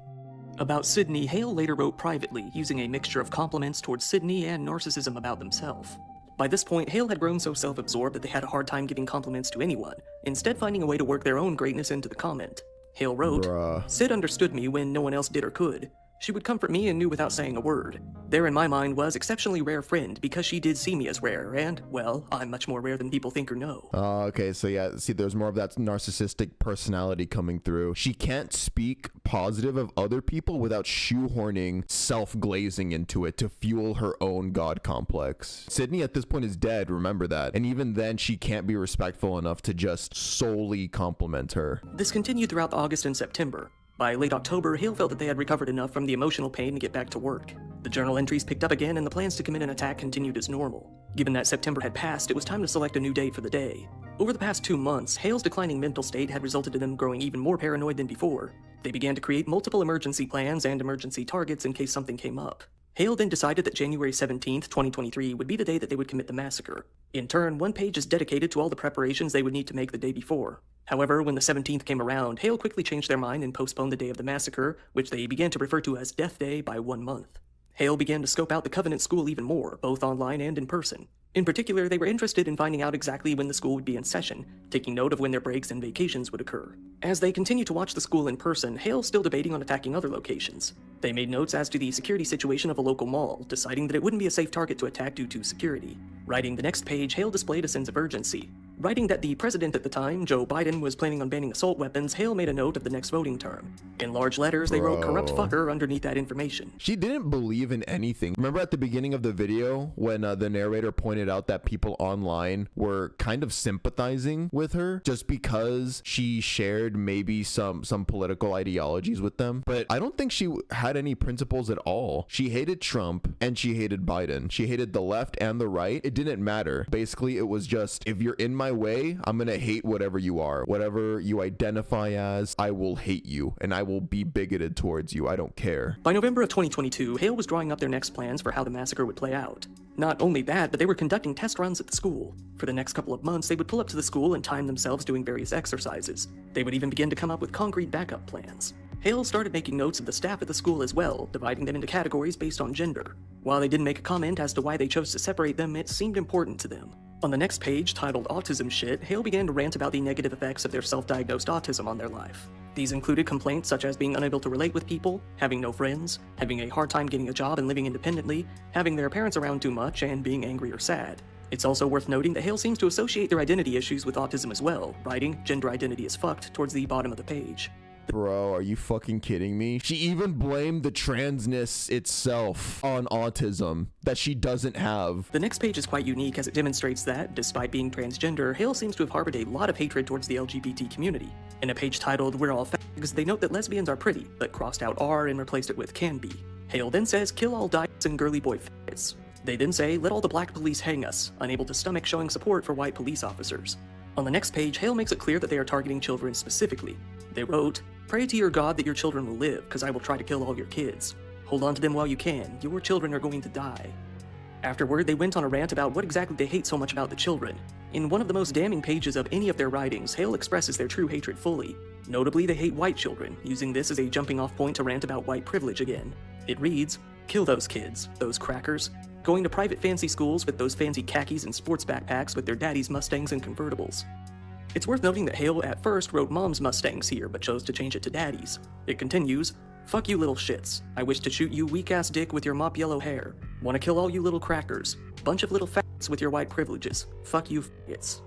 About Sydney, Hale later wrote privately, using a mixture of compliments towards Sydney and narcissism about themselves. By this point, Hale had grown so self-absorbed that they had a hard time giving compliments to anyone, instead finding a way to work their own greatness into the comment. Hale wrote, "Sid understood me when no one else did or could. She would comfort me and knew without saying a word. There in my mind was exceptionally rare friend because she did see me as rare and, well, I'm much more rare than people think or know. Okay, so yeah, see, there's more of that narcissistic personality coming through. She can't speak positive of other people without shoehorning self-glazing into it to fuel her own god complex. Sydney at this point is dead, remember that. And even then, she can't be respectful enough to just solely compliment her. This continued throughout August and September. By late October, Hale felt that they had recovered enough from the emotional pain to get back to work. The journal entries picked up again and the plans to commit an attack continued as normal. Given that September had passed, it was time to select a new date for the day. Over the past 2 months, Hale's declining mental state had resulted in them growing even more paranoid than before. They began to create multiple emergency plans and emergency targets in case something came up. Hale then decided that January 17th, 2023 would be the day that they would commit the massacre. In turn, one page is dedicated to all the preparations they would need to make the day before. However, when the 17th came around, Hale quickly changed their mind and postponed the day of the massacre, which they began to refer to as Death Day, by 1 month. Hale began to scope out the Covenant School even more, both online and in person. In particular, they were interested in finding out exactly when the school would be in session, taking note of when their breaks and vacations would occur. As they continued to watch the school in person, Hale still debating on attacking other locations. They made notes as to the security situation of a local mall, deciding that it wouldn't be a safe target to attack due to security. Writing the next page, Hale displayed a sense of urgency. Writing that the president at the time, Joe Biden, was planning on banning assault weapons, Hale made a note of the next voting term. In large letters, they wrote "corrupt fucker" underneath that information. She didn't believe in anything. Remember at the beginning of the video when the narrator pointed out that people online were kind of sympathizing with her just because she shared maybe some political ideologies with them? But I don't think she had any principles at all. She hated Trump and she hated Biden. She hated the left and the right. It didn't matter. Basically, it was just, if you're in my way, I'm gonna hate whatever you are. Whatever you identify as, I will hate you and I will be bigoted towards you. I don't care. By November of 2022, Hale was drawing up their next plans for how the massacre would play out. Not only that, but they were conducting test runs at the school. For the next couple of months, they would pull up to the school and time themselves doing various exercises. They would even begin to come up with concrete backup plans. Hale started making notes of the staff at the school as well, dividing them into categories based on gender. While they didn't make a comment as to why they chose to separate them, it seemed important to them. On the next page, titled Autism Shit, Hale began to rant about the negative effects of their self-diagnosed autism on their life. These included complaints such as being unable to relate with people, having no friends, having a hard time getting a job and living independently, having their parents around too much, and being angry or sad. It's also worth noting that Hale seems to associate their identity issues with autism as well, writing "gender identity is fucked" towards the bottom of the page. Bro, are you fucking kidding me? She even blamed the transness itself on autism that she doesn't have. The next page is quite unique as it demonstrates that, despite being transgender, Hale seems to have harbored a lot of hatred towards the LGBT community. In a page titled "We're All Fags," they note that lesbians are pretty, but crossed out "are" and replaced it with "can be." Hale then says "kill all dykes and girly boy faggots." They then say "let all the black police hang us," unable to stomach showing support for white police officers. On the next page, Hale makes it clear that they are targeting children specifically. They wrote, "Pray to your God that your children will live, because I will try to kill all your kids. Hold on to them while you can. Your children are going to die." Afterward, they went on a rant about what exactly they hate so much about the children. In one of the most damning pages of any of their writings, Hale expresses their true hatred fully. Notably, they hate white children, using this as a jumping-off point to rant about white privilege again. It reads, "Kill those kids, those crackers. Going to private fancy schools with those fancy khakis and sports backpacks with their daddy's Mustangs and convertibles." It's worth noting that Hale at first wrote mom's Mustangs here, but chose to change it to daddy's. It continues, "Fuck you little shits. I wish to shoot you weak-ass dick with your mop yellow hair. Wanna kill all you little crackers. Bunch of little faggots with your white privileges. Fuck you faggots."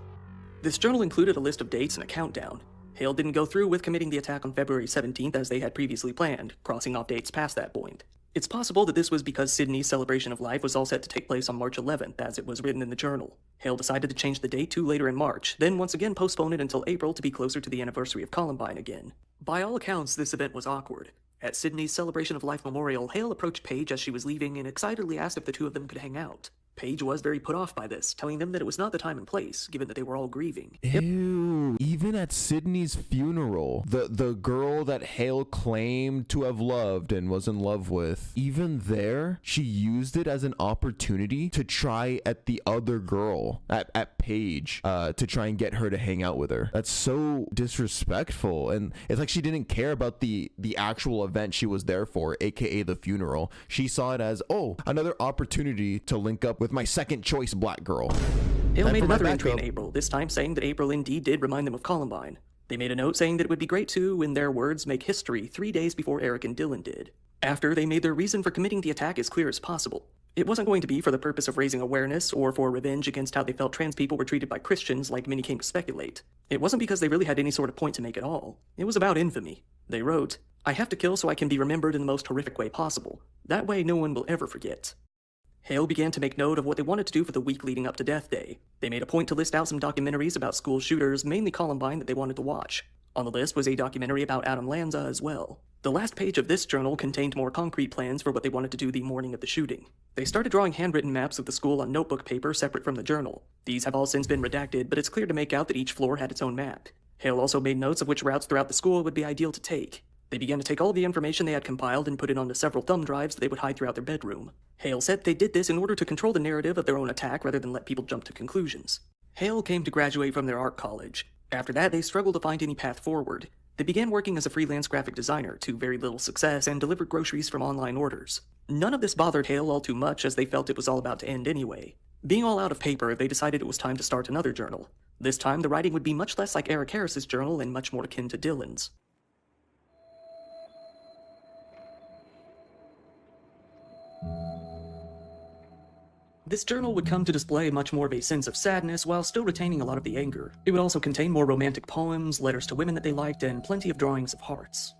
This journal included a list of dates and a countdown. Hale didn't go through with committing the attack on February 17th as they had previously planned, crossing off dates past that point. It's possible that this was because Sydney's celebration of life was all set to take place on March 11th, as it was written in the journal. Hale decided to change the date to later in March, then once again postpone it until April to be closer to the anniversary of Columbine again. By all accounts, this event was awkward. At Sydney's celebration of life memorial, Hale approached Paige as she was leaving and excitedly asked if the two of them could hang out. Paige was very put off by this, telling them that it was not the time and place, given that they were all grieving. Ew, even at Sydney's funeral, the girl that Hale claimed to have loved and was in love with, even there, she used it as an opportunity to try at the other girl, at Paige, to try and get her to hang out with her. That's so disrespectful, and it's like she didn't care about the actual event she was there for, aka the funeral. She saw it as, oh, another opportunity to link up with my second choice black girl. Hale made another entry in April, this time saying that April indeed did remind them of Columbine. They made a note saying that it would be great to, in their words, make history 3 days before Eric and Dylan did. After, they made their reason for committing the attack as clear as possible. It wasn't going to be for the purpose of raising awareness or for revenge against how they felt trans people were treated by Christians like many came to speculate. It wasn't because they really had any sort of point to make at all. It was about infamy. They wrote, "I have to kill so I can be remembered in the most horrific way possible. That way no one will ever forget." Hale began to make note of what they wanted to do for the week leading up to Death Day. They made a point to list out some documentaries about school shooters, mainly Columbine, that they wanted to watch. On the list was a documentary about Adam Lanza as well. The last page of this journal contained more concrete plans for what they wanted to do the morning of the shooting. They started drawing handwritten maps of the school on notebook paper separate from the journal. These have all since been redacted, but it's clear to make out that each floor had its own map. Hale also made notes of which routes throughout the school would be ideal to take. They began to take all the information they had compiled and put it onto several thumb drives that they would hide throughout their bedroom. Hale said they did this in order to control the narrative of their own attack rather than let people jump to conclusions. Hale came to graduate from their art college. After that, they struggled to find any path forward. They began working as a freelance graphic designer to very little success and delivered groceries from online orders. None of this bothered Hale all too much as they felt it was all about to end anyway. Being all out of paper, they decided it was time to start another journal. This time, the writing would be much less like Eric Harris's journal and much more akin to Dylan's. This journal would come to display much more of a sense of sadness while still retaining a lot of the anger. It would also contain more romantic poems, letters to women that they liked, and plenty of drawings of hearts.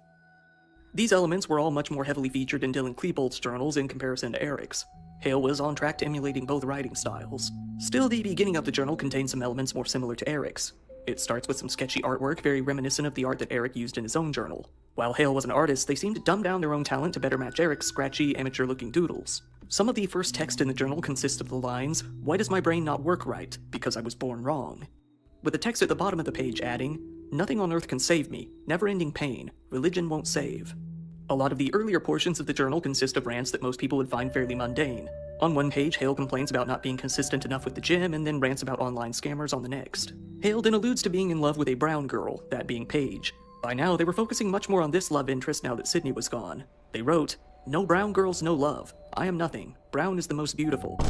These elements were all much more heavily featured in Dylan Klebold's journals in comparison to Eric's. Hale was on track to emulating both writing styles. Still, the beginning of the journal contains some elements more similar to Eric's. It starts with some sketchy artwork very reminiscent of the art that Eric used in his own journal. While Hale was an artist, they seemed to dumb down their own talent to better match Eric's scratchy, amateur-looking doodles. Some of the first text in the journal consists of the lines, "Why does my brain not work right? Because I was born wrong." With the text at the bottom of the page adding, "Nothing on earth can save me, never-ending pain, religion won't save." A lot of the earlier portions of the journal consist of rants that most people would find fairly mundane. On one page, Hale complains about not being consistent enough with the gym, and then rants about online scammers on the next. Hale then alludes to being in love with a brown girl, that being Paige. By now, they were focusing much more on this love interest now that Sydney was gone. They wrote, "No brown girls, no love. I am nothing. Brown is the most beautiful."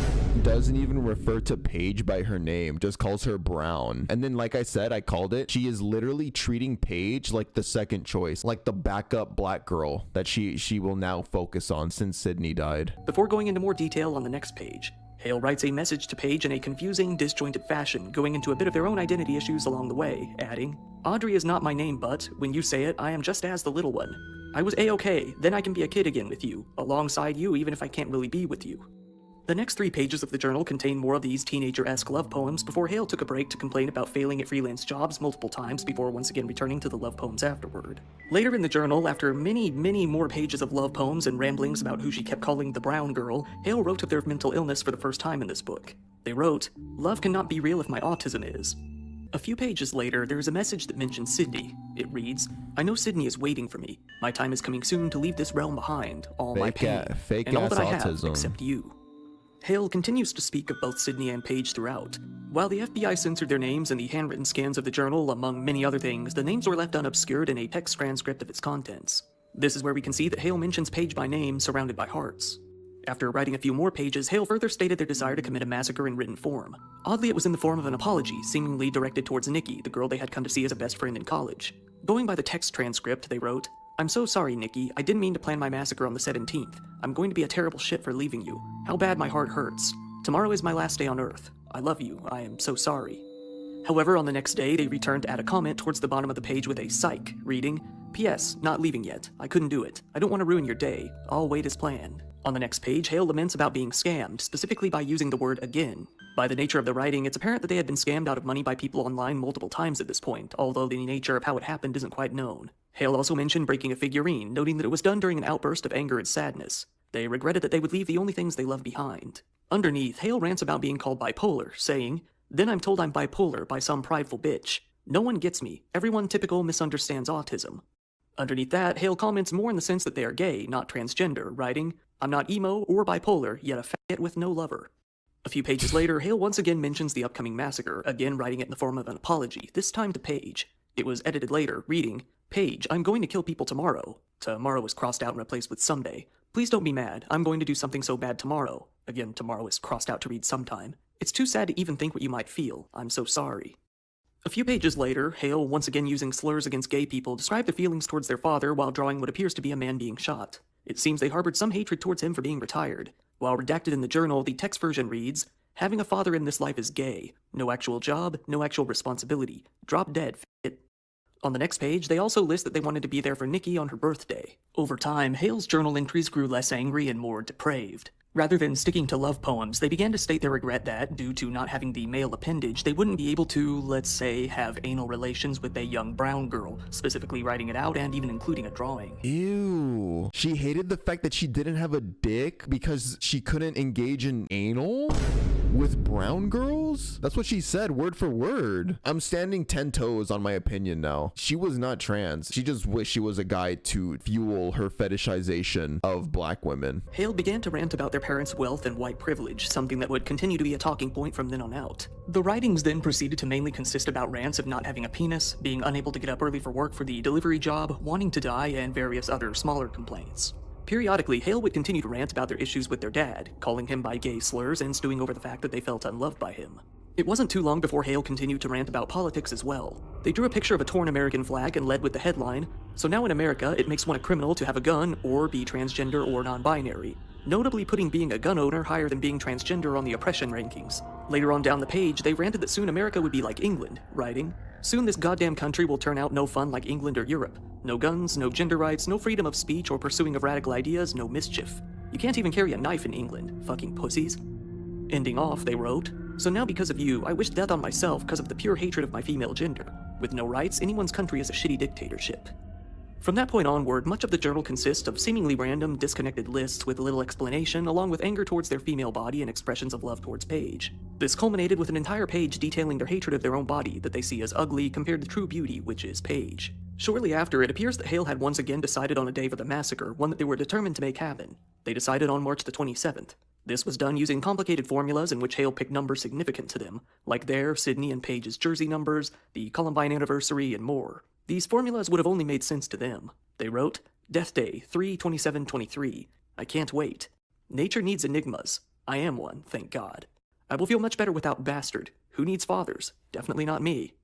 Doesn't even refer to Paige by her name, just calls her Brown. And then, like I said, I called it, she is literally treating Paige like the second choice, like the backup black girl that she will now focus on since Sydney died. Before going into more detail on the next page, Hale writes a message to Paige in a confusing, disjointed fashion, going into a bit of their own identity issues along the way, adding, "Audrey is not my name, but, when you say it, I am just as the little one. I was A-okay, then I can be a kid again with you, alongside you even if I can't really be with you." The next 3 pages of the journal contain more of these teenager-esque love poems before Hale took a break to complain about failing at freelance jobs multiple times before once again returning to the love poems afterward. Later in the journal, after many more pages of love poems and ramblings about who she kept calling the brown girl, Hale wrote of their mental illness for the first time in this book. They wrote, "Love cannot be real if my autism is." A few pages later, there is a message that mentions Sydney. It reads, "I know Sydney is waiting for me. My time is coming soon to leave this realm behind, all my pain, and all that I have except you." Hale continues to speak of both Sydney and Paige throughout. While the FBI censored their names in the handwritten scans of the journal, among many other things, the names were left unobscured in a text transcript of its contents. This is where we can see that Hale mentions Paige by name, surrounded by hearts. After writing a few more pages, Hale further stated their desire to commit a massacre in written form. Oddly, it was in the form of an apology, seemingly directed towards Nikki, the girl they had come to see as a best friend in college. Going by the text transcript, they wrote, "I'm so sorry, Nikki. I didn't mean to plan my massacre on the 17th. I'm going to be a terrible shit for leaving you. How bad my heart hurts. Tomorrow is my last day on Earth. I love you. I am so sorry." However, on the next day, they returned to add a comment towards the bottom of the page with a psych, reading, "P.S. Not leaving yet. I couldn't do it. I don't want to ruin your day. I'll wait as planned." On the next page, Hale laments about being scammed, specifically by using the word again. By the nature of the writing, it's apparent that they had been scammed out of money by people online multiple times at this point, although the nature of how it happened isn't quite known. Hale also mentioned breaking a figurine, noting that it was done during an outburst of anger and sadness. They regretted that they would leave the only things they loved behind. Underneath, Hale rants about being called bipolar, saying, "Then I'm told I'm bipolar by some prideful bitch. No one gets me. Everyone typical misunderstands autism." Underneath that, Hale comments more in the sense that they are gay, not transgender, writing, "I'm not emo or bipolar, yet a faggot with no lover." A few pages later, Hale once again mentions the upcoming massacre, again writing it in the form of an apology, this time to Paige. It was edited later, reading, "Paige, I'm going to kill people tomorrow." Tomorrow is crossed out and replaced with someday. "Please don't be mad. I'm going to do something so bad tomorrow." Again, tomorrow is crossed out to read sometime. "It's too sad to even think what you might feel. I'm so sorry." A few pages later, Hale, once again using slurs against gay people, described their feelings towards their father while drawing what appears to be a man being shot. It seems they harbored some hatred towards him for being retired. While redacted in the journal, the text version reads, "Having a father in this life is gay. No actual job, no actual responsibility. Drop dead, it." On the next page, they also list that they wanted to be there for Nikki on her birthday. Over time, Hale's journal entries grew less angry and more depraved. Rather than sticking to love poems, they began to state their regret that, due to not having the male appendage, they wouldn't be able to, let's say, have anal relations with a young brown girl, specifically writing it out and even including a drawing. Ew. She hated the fact that she didn't have a dick because she couldn't engage in anal with brown girls? That's what she said, word for word. I'm standing 10 toes on my opinion now. She was not trans. She just wished she was a guy to fuel her fetishization of black women. Hale began to rant about their parents' wealth and white privilege, something that would continue to be a talking point from then on out. The writings then proceeded to mainly consist about rants of not having a penis, being unable to get up early for work for the delivery job, wanting to die, and various other smaller complaints. Periodically, Hale would continue to rant about their issues with their dad, calling him by gay slurs and stewing over the fact that they felt unloved by him. It wasn't too long before Hale continued to rant about politics as well. They drew a picture of a torn American flag and led with the headline, "So now in America, it makes one a criminal to have a gun or be transgender or non-binary," notably putting being a gun owner higher than being transgender on the oppression rankings. Later on down the page, they ranted that soon America would be like England, writing, "Soon this goddamn country will turn out no fun like England or Europe. No guns, no gender rights, no freedom of speech or pursuing of radical ideas, no mischief. You can't even carry a knife in England, fucking pussies." Ending off, they wrote, "So now because of you, I wish death on myself because of the pure hatred of my female gender. With no rights, anyone's country is a shitty dictatorship." From that point onward, much of the journal consists of seemingly random, disconnected lists with little explanation, along with anger towards their female body and expressions of love towards Paige. This culminated with an entire page detailing their hatred of their own body that they see as ugly compared to true beauty, which is Paige. Shortly after, it appears that Hale had once again decided on a day for the massacre, one that they were determined to make happen. They decided on March the 27th. This was done using complicated formulas in which Hale picked numbers significant to them, like their, Sydney, and Paige's jersey numbers, the Columbine anniversary, and more. These formulas would have only made sense to them. They wrote, "Death Day, 3/27/23. I can't wait. Nature needs enigmas. I am one, thank God. I will feel much better without bastard. Who needs fathers? Definitely not me."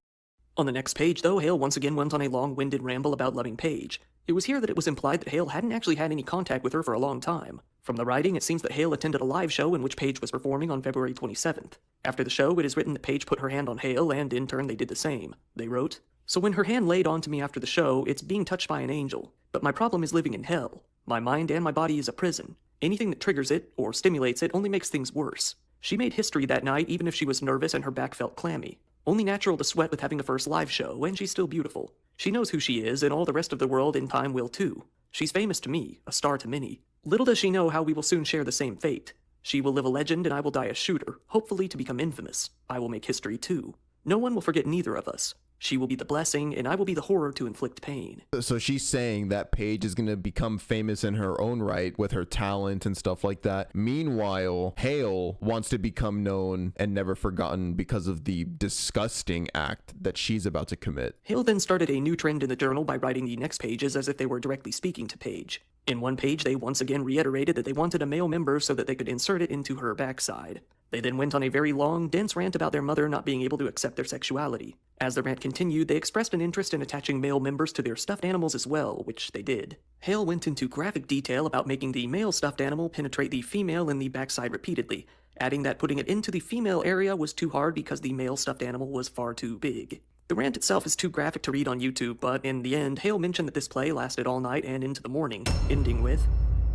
On the next page, though, Hale once again went on a long-winded ramble about loving Paige. It was here that it was implied that Hale hadn't actually had any contact with her for a long time. From the writing, it seems that Hale attended a live show in which Paige was performing on February 27th. After the show, it is written that Paige put her hand on Hale, and in turn they did the same. They wrote, "So when her hand laid onto me after the show, it's being touched by an angel. But my problem is living in hell. My mind and my body is a prison. Anything that triggers it, or stimulates it, only makes things worse. She made history that night even if she was nervous and her back felt clammy. Only natural to sweat with having the first live show, and she's still beautiful. She knows who she is, and all the rest of the world in time will too. She's famous to me, a star to many. Little does she know how we will soon share the same fate. She will live a legend and I will die a shooter, hopefully to become infamous. I will make history too. No one will forget neither of us. She will be the blessing, and I will be the horror to inflict pain." So she's saying that Paige is going to become famous in her own right with her talent and stuff like that. Meanwhile, Hale wants to become known and never forgotten because of the disgusting act that she's about to commit. Hale then started a new trend in the journal by writing the next pages as if they were directly speaking to Paige. In one page, they once again reiterated that they wanted a male member so that they could insert it into her backside. They then went on a very long, dense rant about their mother not being able to accept their sexuality. As the rant continued, they expressed an interest in attaching male members to their stuffed animals as well, which they did. Hale went into graphic detail about making the male stuffed animal penetrate the female in the backside repeatedly, adding that putting it into the female area was too hard because the male stuffed animal was far too big. The rant itself is too graphic to read on YouTube, but in the end, Hale mentioned that this play lasted all night and into the morning, ending with,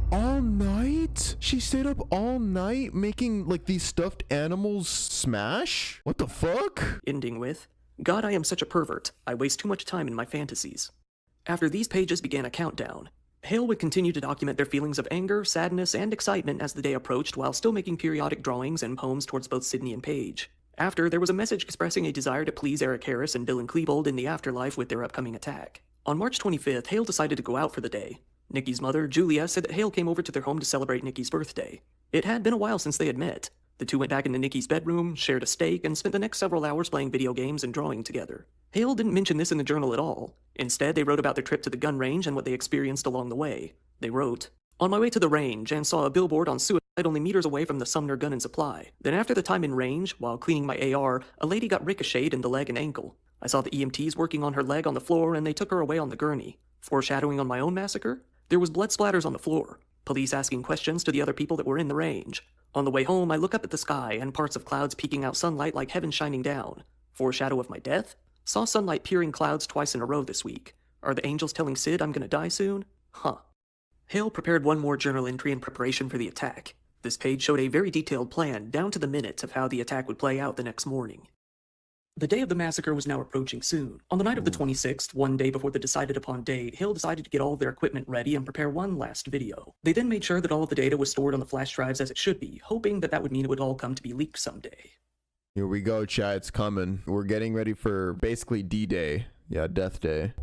All night? She stayed up all night making like these stuffed animals smash? What the fuck? Ending with, "God, I am such a pervert. I waste too much time in my fantasies." After these pages began a countdown. Hale would continue to document their feelings of anger, sadness, and excitement as the day approached while still making periodic drawings and poems towards both Sydney and Paige. After, there was a message expressing a desire to please Eric Harris and Dylan Klebold in the afterlife with their upcoming attack. On March 25th, Hale decided to go out for the day. Nikki's mother, Julia, said that Hale came over to their home to celebrate Nikki's birthday. It had been a while since they had met. The two went back into Nikki's bedroom, shared a steak, and spent the next several hours playing video games and drawing together. Hale didn't mention this in the journal at all. Instead, they wrote about their trip to the gun range and what they experienced along the way. They wrote, "On my way to the range and saw a billboard on suicide only meters away from the Sumner Gun and Supply. Then after the time in range, while cleaning my AR, a lady got ricocheted in the leg and ankle. I saw the EMTs working on her leg on the floor and they took her away on the gurney. Foreshadowing on my own massacre? There was blood splatters on the floor, police asking questions to the other people that were in the range. On the way home, I look up at the sky and parts of clouds peeking out sunlight like heaven shining down. Foreshadow of my death? Saw sunlight peering clouds twice in a row this week. Are the angels telling Sid I'm gonna die soon? Huh. Hale prepared one more journal entry in preparation for the attack. This page showed a very detailed plan, down to the minute, of how the attack would play out the next morning. The day of the massacre was now approaching soon. On the night of the 26th, one day before the decided upon date, Hale decided to get all of their equipment ready and prepare one last video. They then made sure that all of the data was stored on the flash drives as it should be, hoping that that would mean it would all come to be leaked someday. Here we go, chat. It's coming. We're getting ready for basically D-Day. Yeah, Death Day.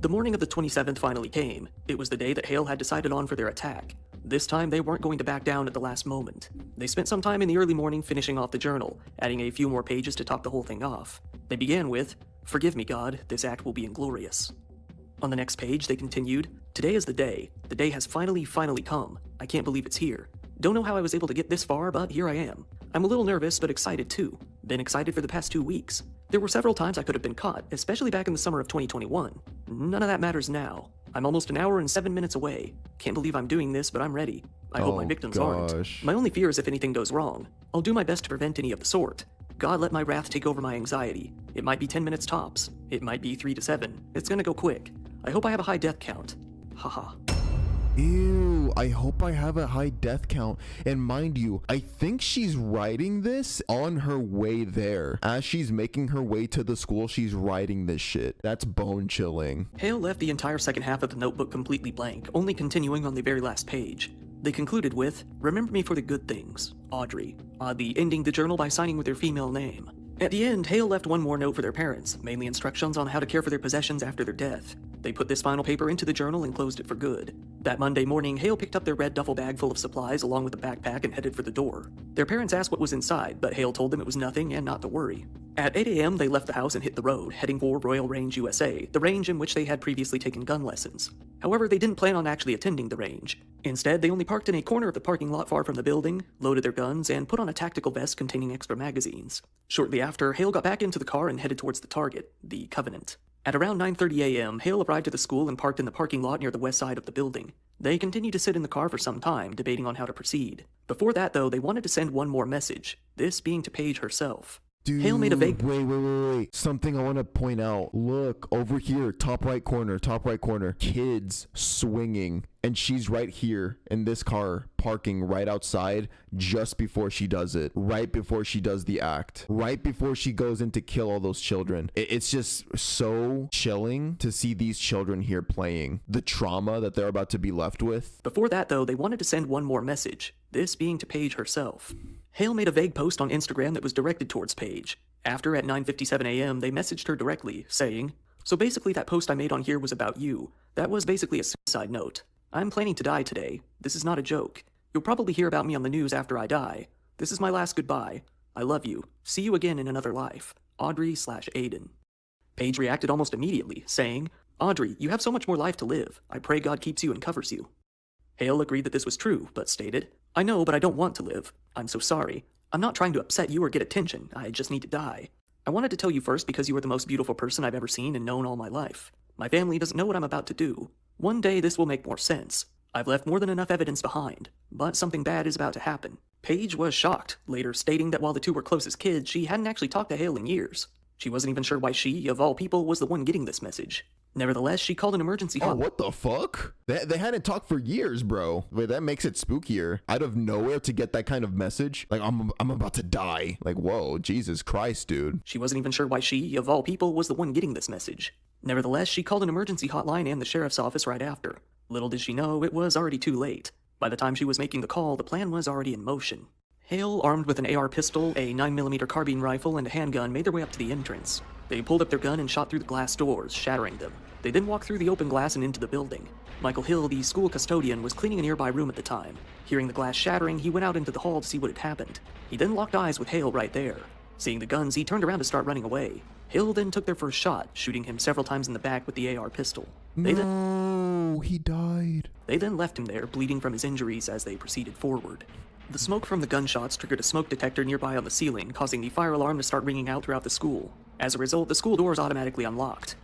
The morning of the 27th finally came. It was the day that Hale had decided on for their attack. This time, they weren't going to back down at the last moment. They spent some time in the early morning finishing off the journal, adding a few more pages to top the whole thing off. They began with, "Forgive me, God, this act will be inglorious." On the next page, they continued, "Today is the day. The day has finally come. I can't believe it's here. Don't know how I was able to get this far, but here I am. I'm a little nervous, but excited too. Been excited for the past 2 weeks. There were several times I could have been caught, especially back in the summer of 2021. None of that matters now. I'm almost an hour and 7 minutes away. Can't believe I'm doing this, but I'm ready. I hope my victims aren't. My only fear is if anything goes wrong. I'll do my best to prevent any of the sort. God, let my wrath take over my anxiety. It might be 10 minutes tops. It might be 3 to 7. It's gonna go quick. I hope I have a high death count. Haha." Ew, I hope I have a high death count. And mind you, I think she's writing this on her way there. As she's making her way to the school, she's writing this shit. That's bone chilling. Hale left the entire second half of the notebook completely blank, only continuing on the very last page. They concluded with, "Remember me for the good things, Audrey," oddly ending the journal by signing with their female name. At the end, Hale left one more note for their parents, mainly instructions on how to care for their possessions after their death. They put this final paper into the journal and closed it for good. That Monday morning, Hale picked up their red duffel bag full of supplies along with a backpack and headed for the door. Their parents asked what was inside, but Hale told them it was nothing and not to worry. At 8 a.m., they left the house and hit the road, heading for Royal Range, USA, the range in which they had previously taken gun lessons. However, they didn't plan on actually attending the range. Instead, they only parked in a corner of the parking lot far from the building, loaded their guns, and put on a tactical vest containing extra magazines. Shortly after, Hale got back into the car and headed towards the target, the Covenant. At around 9:30 a.m., Hale arrived at the school and parked in the parking lot near the west side of the building. They continued to sit in the car for some time, debating on how to proceed. Before that, though, they wanted to send one more message, this being to Paige herself. Dude, Hale made a vague... Wait. Something I want to point out. Look, over here, top right corner. Kids swinging. And she's right here in this car, parking right outside just before she does it. Right before she does the act. Right before she goes in to kill all those children. It's just so chilling to see these children here playing. The trauma that they're about to be left with. Before that, though, they wanted to send one more message, this being to Paige herself. Hale made a vague post on Instagram that was directed towards Paige. After, at 9:57 a.m., they messaged her directly, saying, "So basically that post I made on here was about you. That was basically a suicide note. I'm planning to die today. This is not a joke. You'll probably hear about me on the news after I die. This is my last goodbye. I love you. See you again in another life. Audrey/Aiden." Paige reacted almost immediately, saying, "Audrey, you have so much more life to live. I pray God keeps you and covers you." Hale agreed that this was true, but stated, "I know, but I don't want to live. I'm so sorry. I'm not trying to upset you or get attention. I just need to die. I wanted to tell you first because you are the most beautiful person I've ever seen and known all my life. My family doesn't know what I'm about to do. One day this will make more sense. I've left more than enough evidence behind, but something bad is about to happen." Paige was shocked, later stating that while the two were close as kids, she hadn't actually talked to Hale in years. She wasn't even sure why she, of all people, was the one getting this message. Nevertheless, she called an emergency hotline. Oh, what the fuck? They hadn't talked for years, bro. Wait, that makes it spookier. Out of nowhere to get that kind of message. Like, I'm about to die. Like, whoa, Jesus Christ, dude. She wasn't even sure why she, of all people, was the one getting this message. Nevertheless, she called an emergency hotline and the sheriff's office right after. Little did she know, it was already too late. By the time she was making the call, the plan was already in motion. Hale, armed with an AR pistol, a 9mm carbine rifle, and a handgun, made their way up to the entrance. They pulled up their gun and shot through the glass doors, shattering them. They then walked through the open glass and into the building. Michael Hill, the school custodian, was cleaning a nearby room at the time. Hearing the glass shattering, he went out into the hall to see what had happened. He then locked eyes with Hale right there. Seeing the guns, he turned around to start running away. Hill then took their first shot, shooting him several times in the back with the AR pistol. He died. They then left him there, bleeding from his injuries as they proceeded forward. The smoke from the gunshots triggered a smoke detector nearby on the ceiling, causing the fire alarm to start ringing out throughout the school. As a result, the school doors automatically unlocked.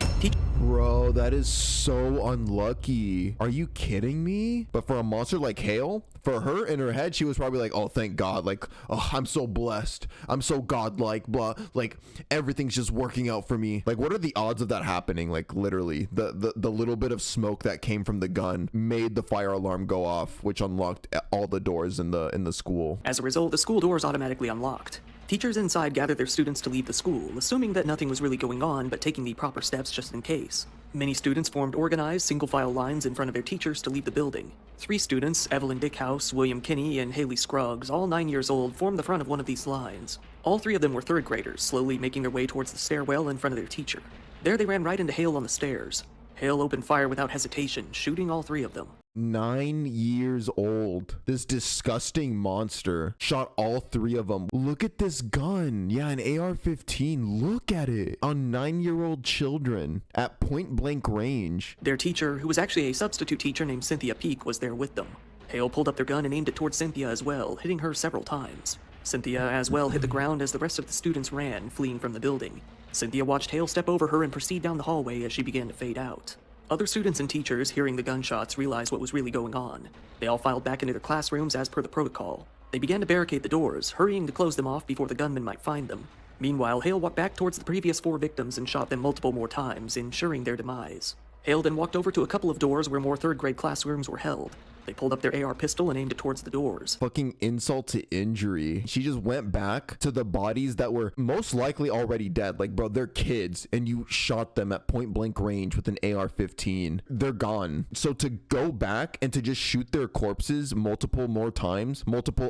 Bro, that is so unlucky. Are you kidding me? But for a monster like Hale, for her in her head, she was probably like, oh, thank God. Like, oh, I'm so blessed. I'm so godlike, blah. Like, everything's just working out for me. Like, what are the odds of that happening? Like, literally, the little bit of smoke that came from the gun made the fire alarm go off, which unlocked all the doors in the school. As a result, the school doors automatically unlocked. Teachers inside gathered their students to leave the school, assuming that nothing was really going on, but taking the proper steps just in case. Many students formed organized, single-file lines in front of their teachers to leave the building. 3 students, Evelyn Dickhouse, William Kinney, and Haley Scruggs, all 9 years old, formed the front of one of these lines. All 3 of them were 3rd graders, slowly making their way towards the stairwell in front of their teacher. There they ran right into Hale on the stairs. Hale opened fire without hesitation, shooting all 3 of them. 9 years old. This disgusting monster shot all 3 of them. Look at this gun. Yeah, an AR-15. Look at it. On 9-year-old children at point blank range. Their teacher, who was actually a substitute teacher named Cynthia Peak, was there with them. Hale pulled up their gun and aimed it towards Cynthia as well, hitting her several times. Cynthia as well hit the ground as the rest of the students ran, fleeing from the building. Cynthia watched Hale step over her and proceed down the hallway as she began to fade out. Other students and teachers, hearing the gunshots, realized what was really going on. They all filed back into their classrooms as per the protocol. They began to barricade the doors, hurrying to close them off before the gunman might find them. Meanwhile, Hale walked back towards the previous 4 victims and shot them multiple more times, ensuring their demise. Hale then walked over to a couple of doors where more 3rd grade classrooms were held. They pulled up their AR pistol and aimed it towards the doors. Fucking insult to injury. She just went back to the bodies that were most likely already dead. Like, bro, they're kids and you shot them at point blank range with an AR-15. They're gone. So to go back and to just shoot their corpses multiple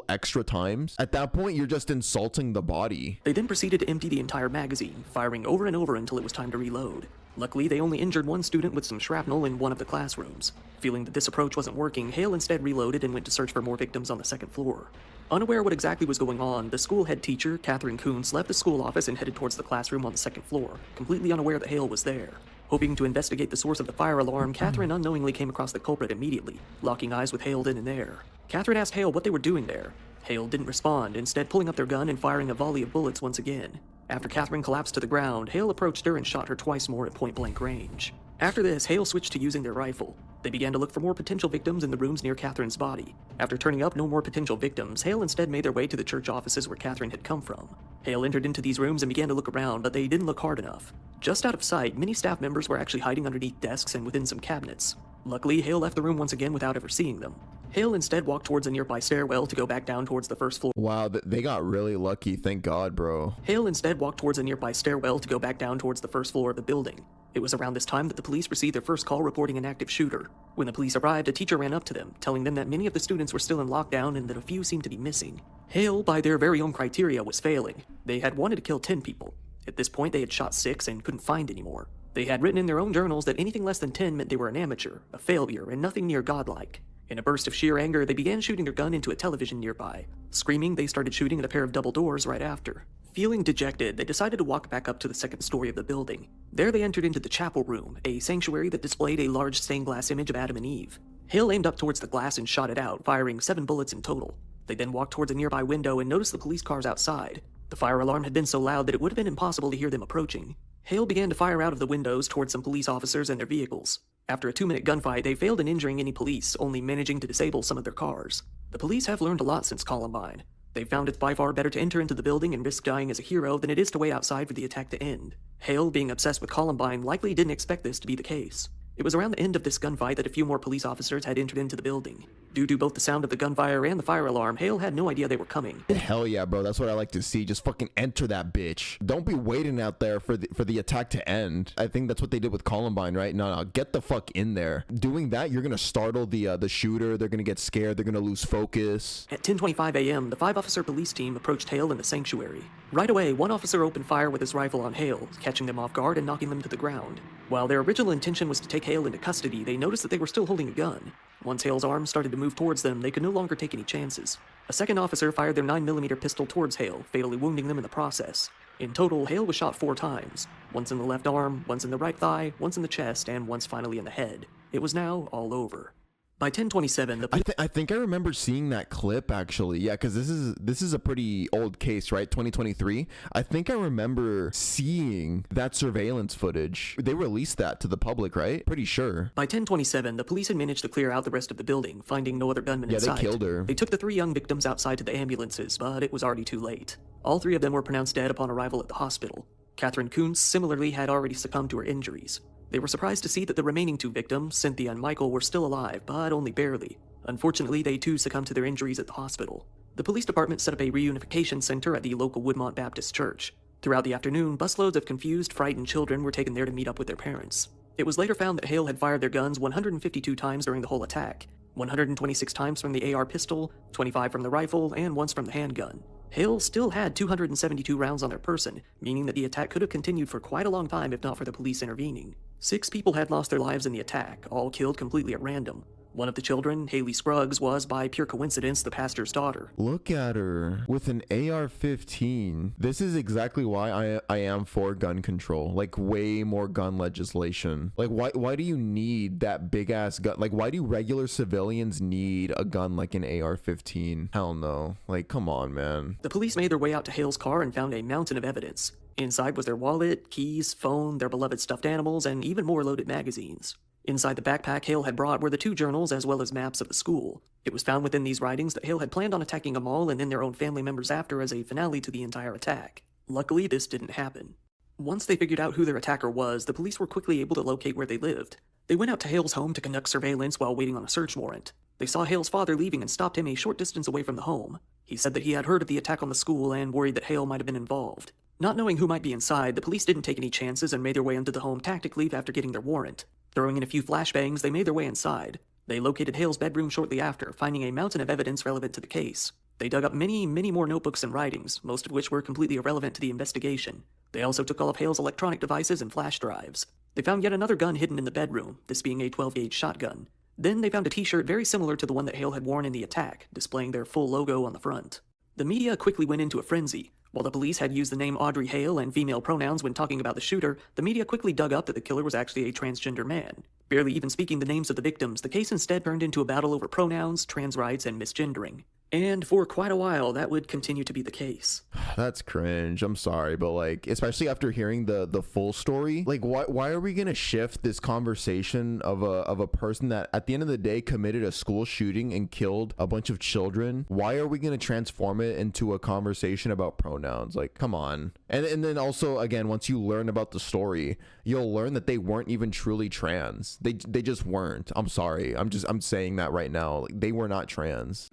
extra times, at that point, you're just insulting the body. They then proceeded to empty the entire magazine, firing over and over until it was time to reload. Luckily, they only injured 1 student with some shrapnel in one of the classrooms. Feeling that this approach wasn't working, Hale instead reloaded and went to search for more victims on the 2nd floor. Unaware what exactly was going on, the school head teacher, Catherine Coons, left the school office and headed towards the classroom on the 2nd floor, completely unaware that Hale was there. Hoping to investigate the source of the fire alarm, Catherine unknowingly came across the culprit immediately, locking eyes with Hale then and there. Catherine asked Hale what they were doing there. Hale didn't respond, instead pulling up their gun and firing a volley of bullets once again. After Catherine collapsed to the ground, Hale approached her and shot her twice more at point-blank range. After this, Hale switched to using their rifle. They began to look for more potential victims in the rooms near Catherine's body. After turning up no more potential victims, Hale instead made their way to the church offices where Catherine had come from. Hale entered into these rooms and began to look around, but they didn't look hard enough. Just out of sight, many staff members were actually hiding underneath desks and within some cabinets. Luckily, Hale left the room once again without ever seeing them. Hale instead walked towards a nearby stairwell to go back down towards the 1st floor. Wow, they got really lucky. Thank God, bro. Hale instead walked towards a nearby stairwell to go back down towards the 1st floor of the building. It was around this time that the police received their first call reporting an active shooter. When the police arrived, a teacher ran up to them, telling them that many of the students were still in lockdown and that a few seemed to be missing. Hale, by their very own criteria, was failing. They had wanted to kill 10 people. At this point, they had shot 6 and couldn't find any more. They had written in their own journals that anything less than 10 meant they were an amateur, a failure, and nothing near godlike. In a burst of sheer anger, they began shooting their gun into a television nearby. Screaming, they started shooting at a pair of double doors right after. Feeling dejected, they decided to walk back up to the 2nd story of the building. There they entered into the chapel room, a sanctuary that displayed a large stained glass image of Adam and Eve. Hale aimed up towards the glass and shot it out, firing 7 bullets in total. They then walked towards a nearby window and noticed the police cars outside. The fire alarm had been so loud that it would have been impossible to hear them approaching. Hale began to fire out of the windows towards some police officers and their vehicles. After a 2-minute gunfight, they failed in injuring any police, only managing to disable some of their cars. The police have learned a lot since Columbine. They've found it's by far better to enter into the building and risk dying as a hero than it is to wait outside for the attack to end. Hale, being obsessed with Columbine, likely didn't expect this to be the case. It was around the end of this gunfight that a few more police officers had entered into the building. Due to both the sound of the gunfire and the fire alarm, Hale had no idea they were coming. Hell yeah, bro. That's what I like to see. Just fucking enter that bitch. Don't be waiting out there for the attack to end. I think that's what they did with Columbine, right? No, get the fuck in there. Doing that, you're gonna startle the shooter. They're gonna get scared. They're gonna lose focus. At 10:25 a.m., the 5-officer police team approached Hale in the sanctuary. Right away, one officer opened fire with his rifle on Hale, catching them off guard and knocking them to the ground. While their original intention was to take Hale into custody, they noticed that they were still holding a gun. Once Hale's arms started to move towards them, they could no longer take any chances. A second officer fired their 9mm pistol towards Hale, fatally wounding them in the process. In total, Hale was shot 4 times. Once in the left arm, once in the right thigh, once in the chest, and once finally in the head. It was now all over. By 1027, I think I remember seeing that clip actually. Yeah, because this is a pretty old case, right? 2023. I think I remember seeing that surveillance footage. They released that to the public, right? Pretty sure. By 1027, the police had managed to clear out the rest of the building, finding no other gunmen in sight. Yeah, they killed her. They took the 3 young victims outside to the ambulances, but it was already too late. All 3 of them were pronounced dead upon arrival at the hospital. Catherine Kuntz similarly had already succumbed to her injuries. They were surprised to see that the remaining 2 victims, Cynthia and Michael, were still alive, but only barely. Unfortunately, they too succumbed to their injuries at the hospital. The police department set up a reunification center at the local Woodmont Baptist Church. Throughout the afternoon, busloads of confused, frightened children were taken there to meet up with their parents. It was later found that Hale had fired their guns 152 times during the whole attack, 126 times from the AR pistol, 25 from the rifle, and once from the handgun. Hale still had 272 rounds on their person, meaning that the attack could have continued for quite a long time if not for the police intervening. 6 people had lost their lives in the attack, all killed completely at random. One of the children, Haley Scruggs, was by pure coincidence the pastor's daughter. Look at her with an AR-15. This is exactly why I am for gun control. Like, way more gun legislation. Like, why do you need that big ass gun? Like, why do regular civilians need a gun like an AR-15? Hell no. Like, come on, man. The police made their way out to Hale's car and found a mountain of evidence. Inside was their wallet, keys, phone, their beloved stuffed animals, and even more loaded magazines. Inside the backpack Hale had brought were the 2 journals as well as maps of the school. It was found within these writings that Hale had planned on attacking them all and then their own family members after as a finale to the entire attack. Luckily, this didn't happen. Once they figured out who their attacker was, the police were quickly able to locate where they lived. They went out to Hale's home to conduct surveillance while waiting on a search warrant. They saw Hale's father leaving and stopped him a short distance away from the home. He said that he had heard of the attack on the school and worried that Hale might have been involved. Not knowing who might be inside, the police didn't take any chances and made their way into the home tactically after getting their warrant. Throwing in a few flashbangs, they made their way inside. They located Hale's bedroom shortly after, finding a mountain of evidence relevant to the case. They dug up many more notebooks and writings, most of which were completely irrelevant to the investigation. They also took all of Hale's electronic devices and flash drives. They found yet another gun hidden in the bedroom, this being a 12-gauge shotgun. Then they found a t-shirt very similar to the one that Hale had worn in the attack, displaying their full logo on the front. The media quickly went into a frenzy. While the police had used the name Audrey Hale and female pronouns when talking about the shooter, the media quickly dug up that the killer was actually a transgender man. Barely even speaking the names of the victims, the case instead turned into a battle over pronouns, trans rights, and misgendering. And for quite a while, that would continue to be the case. That's cringe. I'm sorry, but like, especially after hearing the full story, like, why are we gonna shift this conversation of a person that at the end of the day committed a school shooting and killed a bunch of children? Why are we gonna transform it into a conversation about pronouns? Like, come on. And then also, again, once you learn about the story, you'll learn that they weren't even truly trans. They just weren't. I'm sorry. I'm saying that right now. Like, they were not trans.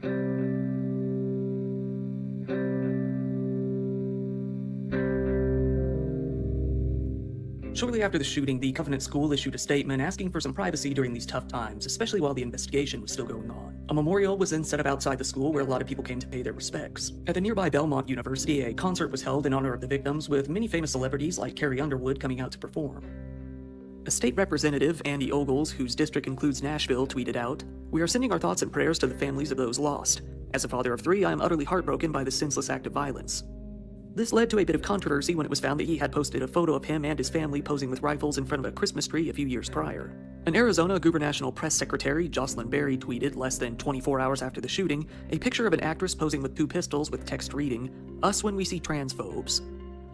Shortly after the shooting, the Covenant School issued a statement asking for some privacy during these tough times, especially while the investigation was still going on. A memorial was then set up outside the school where a lot of people came to pay their respects. At the nearby Belmont University, a concert was held in honor of the victims, with many famous celebrities like Carrie Underwood coming out to perform. A state representative, Andy Ogles, whose district includes Nashville, tweeted out, "We are sending our thoughts and prayers to the families of those lost. As a father of 3, I am utterly heartbroken by this senseless act of violence." This led to a bit of controversy when it was found that he had posted a photo of him and his family posing with rifles in front of a Christmas tree a few years prior. An Arizona gubernatorial press secretary, Jocelyn Berry, tweeted less than 24 hours after the shooting a picture of an actress posing with 2 pistols with text reading, "Us when we see transphobes."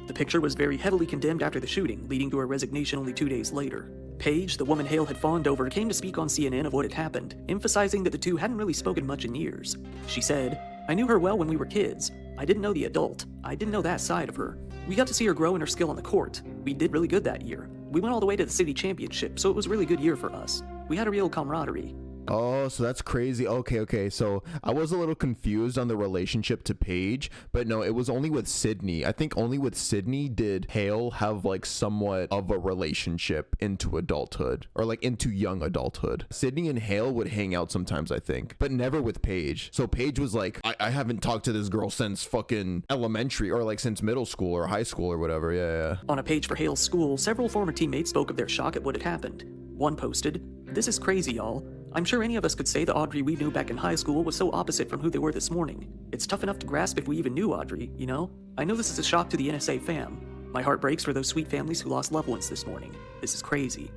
The picture was very heavily condemned after the shooting, leading to her resignation only 2 days later. Paige, the woman Hale had fawned over, came to speak on CNN of what had happened, emphasizing that the two hadn't really spoken much in years. She said, "I knew her well when we were kids. I didn't know the adult. I didn't know that side of her. We got to see her grow in her skill on the court. We did really good that year. We went all the way to the city championship, so it was a really good year for us. We had a real camaraderie." Oh, so that's crazy. Okay. So I was a little confused on the relationship to Paige, but no, it was only with Sydney. I think only with Sydney did Hale have like somewhat of a relationship into adulthood, or like into young adulthood. Sydney and Hale would hang out sometimes, I think, but never with Paige. So Paige was like, I haven't talked to this girl since fucking elementary, or like since middle school or high school or whatever. Yeah. On a page for Hale's school, several former teammates spoke of their shock at what had happened. One posted, "This is crazy, y'all. I'm sure any of us could say the Audrey we knew back in high school was so opposite from who they were this morning. It's tough enough to grasp if we even knew Audrey, you know? I know this is a shock to the NSA fam. My heart breaks for those sweet families who lost loved ones this morning. This is crazy."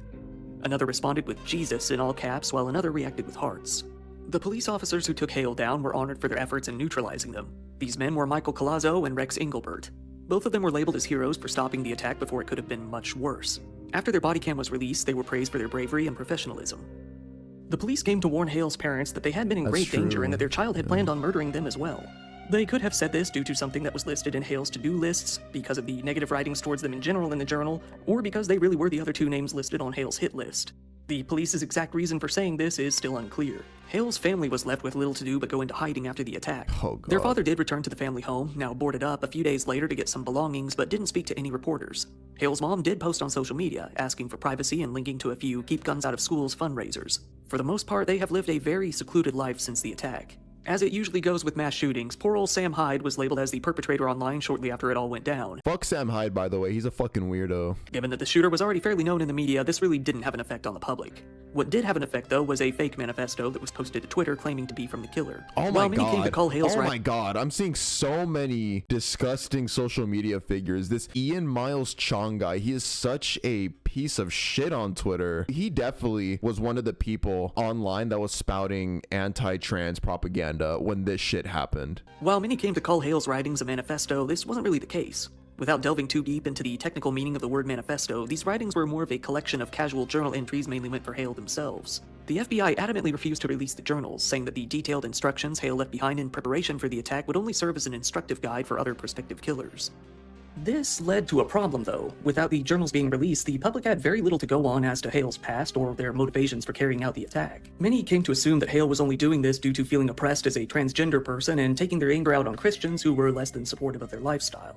Another responded with Jesus in all caps, while another reacted with hearts. The police officers who took Hale down were honored for their efforts in neutralizing them. These men were Michael Collazo and Rex Engelbert. Both of them were labeled as heroes for stopping the attack before it could have been much worse. After their body cam was released, they were praised for their bravery and professionalism. The police came to warn Hale's parents that they had been in great danger and that their child had planned on murdering them as well. They could have said this due to something that was listed in Hale's to-do lists, because of the negative writings towards them in general in the journal, or because they really were the other two names listed on Hale's hit list. The police's exact reason for saying this is still unclear. Hale's family was left with little to do but go into hiding after the attack. Oh, God. Their father did return to the family home, now boarded up, a few days later to get some belongings, but didn't speak to any reporters. Hale's mom did post on social media, asking for privacy and linking to a few Keep Guns Out of Schools fundraisers. For the most part, they have lived a very secluded life since the attack. As it usually goes with mass shootings, poor old Sam Hyde was labeled as the perpetrator online shortly after it all went down. Fuck Sam Hyde, by the way. He's a fucking weirdo. Given that the shooter was already fairly known in the media, this really didn't have an effect on the public. What did have an effect, though, was a fake manifesto that was posted to Twitter claiming to be from the killer. Oh While my many came to God. call Hale's Oh my God. I'm seeing so many disgusting social media figures. This Ian Miles Chong guy, he is such a piece of shit on Twitter. He definitely was one of the people online that was spouting anti-trans propaganda when this shit happened. While many came to call Hale's writings a manifesto, this wasn't really the case. Without delving too deep into the technical meaning of the word manifesto, these writings were more of a collection of casual journal entries mainly meant for Hale themselves. The FBI adamantly refused to release the journals, saying that the detailed instructions Hale left behind in preparation for the attack would only serve as an instructive guide for other prospective killers. This led to a problem, though. Without the journals being released, the public had very little to go on as to Hale's past or their motivations for carrying out the attack. Many came to assume that Hale was only doing this due to feeling oppressed as a transgender person and taking their anger out on Christians who were less than supportive of their lifestyle.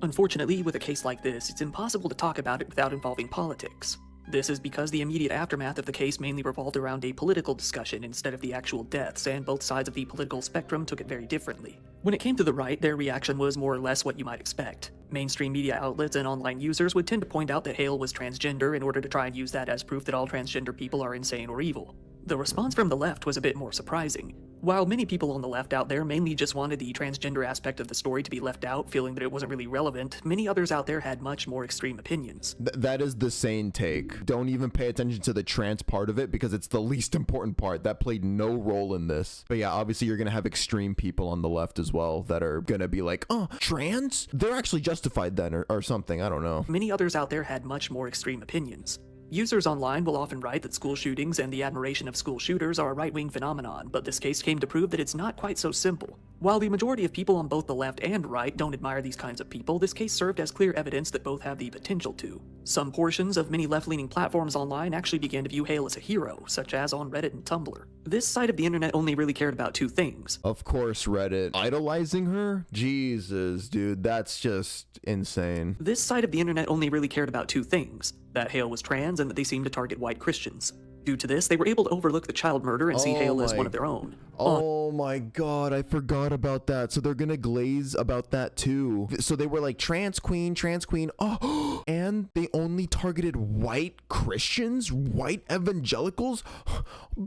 Unfortunately, with a case like this, it's impossible to talk about it without involving politics. This is because the immediate aftermath of the case mainly revolved around a political discussion instead of the actual deaths, and both sides of the political spectrum took it very differently. When it came to the right, their reaction was more or less what you might expect. Mainstream media outlets and online users would tend to point out that Hale was transgender in order to try and use that as proof that all transgender people are insane or evil. The response from the left was a bit more surprising. While many people on the left out there mainly just wanted the transgender aspect of the story to be left out, feeling that it wasn't really relevant, many others out there had much more extreme opinions. That is the sane take. Don't even pay attention to the trans part of it because it's the least important part. That played no role in this. But yeah, obviously you're gonna have extreme people on the left as well that are gonna be like, oh, trans? They're actually justified then or something. I don't know. Many others out there had much more extreme opinions. Users online will often write that school shootings and the admiration of school shooters are a right-wing phenomenon, but this case came to prove that it's not quite so simple. While the majority of people on both the left and right don't admire these kinds of people, this case served as clear evidence that both have the potential to. Some portions of many left-leaning platforms online actually began to view Hale as a hero, such as on Reddit and Tumblr. This side of the internet only really cared about two things. Of course, Reddit. Idolizing her? Jesus, dude, that's just insane. This side of the internet only really cared about two things: that Hale was trans and that they seemed to target white Christians. Due to this, they were able to overlook the child murder and see Hale as one of their own. Oh my God, I forgot about that. So they're gonna glaze about that too. So they were like, trans queen, oh, and they only targeted white Christians, white evangelicals?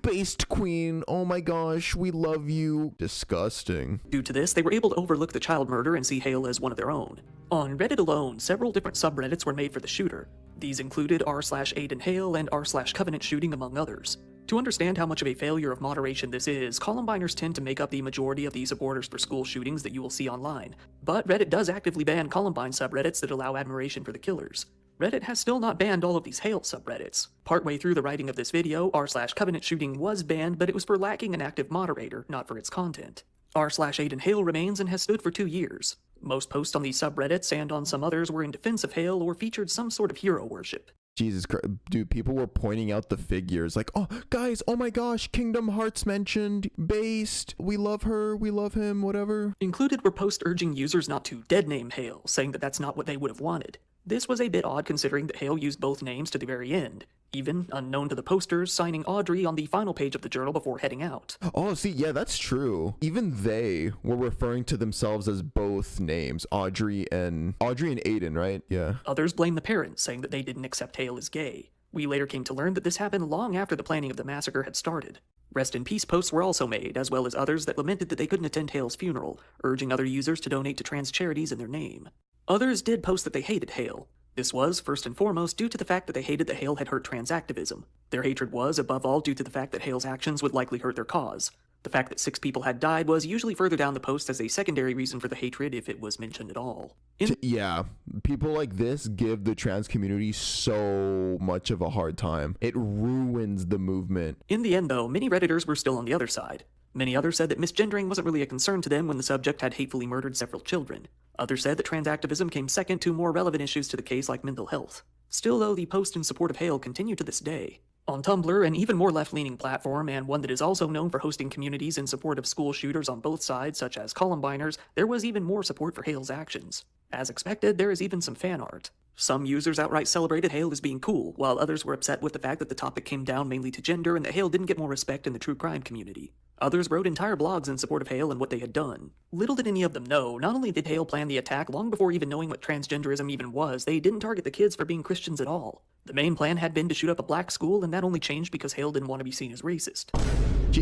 Based queen, oh my gosh, we love you. Disgusting. Due to this, they were able to overlook the child murder and see Hale as one of their own. On Reddit alone, several different subreddits were made for the shooter. These included r/Aiden Hale and r/Covenant Shooting, among others. To understand how much of a failure of moderation this is, Columbiners tend to make up the majority of the supporters for school shootings that you will see online. But Reddit does actively ban Columbine subreddits that allow admiration for the killers. Reddit has still not banned all of these Hale subreddits. Partway through the writing of this video, r/Covenant Shooting was banned, but it was for lacking an active moderator, not for its content. r/Aiden Hale remains and has stood for 2 years. Most posts on these subreddits and on some others were in defense of Hale or featured some sort of hero worship. Jesus Christ, dude, people were pointing out the figures like, oh, guys, oh my gosh, Kingdom Hearts mentioned, based, we love her, we love him, whatever. Included were posts urging users not to deadname Hale, saying that that's not what they would have wanted. This was a bit odd considering that Hale used both names to the very end, even, unknown to the posters, signing Audrey on the final page of the journal before heading out. Oh, see, yeah, that's true. Even they were referring to themselves as both names, Audrey and Aiden, right? Yeah. Others blame the parents, saying that they didn't accept Hale as gay. We later came to learn that this happened long after the planning of the massacre had started. Rest in peace posts were also made, as well as others that lamented that they couldn't attend Hale's funeral, urging other users to donate to trans charities in their name. Others did post that they hated Hale. This was, first and foremost, due to the fact that they hated that Hale had hurt trans activism. Their hatred was, above all, due to the fact that Hale's actions would likely hurt their cause. The fact that 6 people had died was usually further down the post as a secondary reason for the hatred if it was mentioned at all. Yeah, people like this give the trans community so much of a hard time. It ruins the movement. In the end, though, many Redditors were still on the other side. Many others said that misgendering wasn't really a concern to them when the subject had hatefully murdered several children. Others said that trans activism came second to more relevant issues to the case like mental health. Still, though, the posts in support of Hale continue to this day. On Tumblr, an even more left-leaning platform, and one that is also known for hosting communities in support of school shooters on both sides, such as Columbiners, there was even more support for Hale's actions. As expected, there is even some fan art. Some users outright celebrated Hale as being cool, while others were upset with the fact that the topic came down mainly to gender and that Hale didn't get more respect in the true crime community. Others wrote entire blogs in support of Hale and what they had done. Little did any of them know, not only did Hale plan the attack long before even knowing what transgenderism even was, they didn't target the kids for being Christians at all. The main plan had been to shoot up a black school, and that only changed because Hale didn't want to be seen as racist.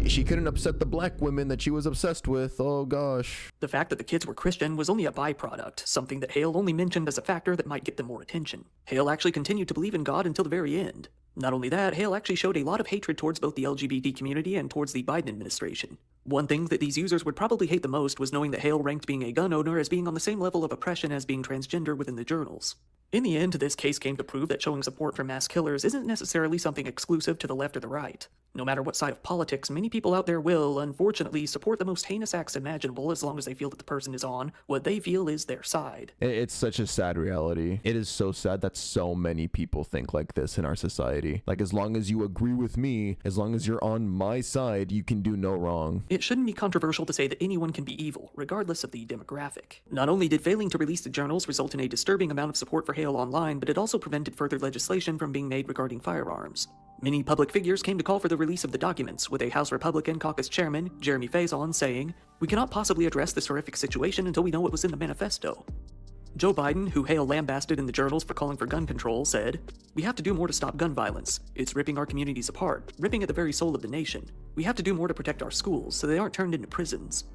She couldn't upset the black women that she was obsessed with, oh gosh. The fact that the kids were Christian was only a byproduct, something that Hale only mentioned as a factor that might get them more attention. Hale actually continued to believe in God until the very end. Not only that, Hale actually showed a lot of hatred towards both the LGBT community and towards the Biden administration. One thing that these users would probably hate the most was knowing that Hale ranked being a gun owner as being on the same level of oppression as being transgender within the journals. In the end, this case came to prove that showing support for mass killers isn't necessarily something exclusive to the left or the right. No matter what side of politics, many people out there will, unfortunately, support the most heinous acts imaginable as long as they feel that the person is on what they feel is their side. It's such a sad reality. It is so sad that so many people think like this in our society. Like, as long as you agree with me, as long as you're on my side, you can do no wrong. It shouldn't be controversial to say that anyone can be evil, regardless of the demographic. Not only did failing to release the journals result in a disturbing amount of support for Hale online, but it also prevented further legislation from being made regarding firearms. Many public figures came to call for the release of the documents, with a House Republican caucus chairman, Jeremy Faison, saying, "We cannot possibly address this horrific situation until we know what was in the manifesto." Joe Biden, who Hale lambasted in the journals for calling for gun control, said, "We have to do more to stop gun violence. It's ripping our communities apart, ripping at the very soul of the nation. We have to do more to protect our schools so they aren't turned into prisons."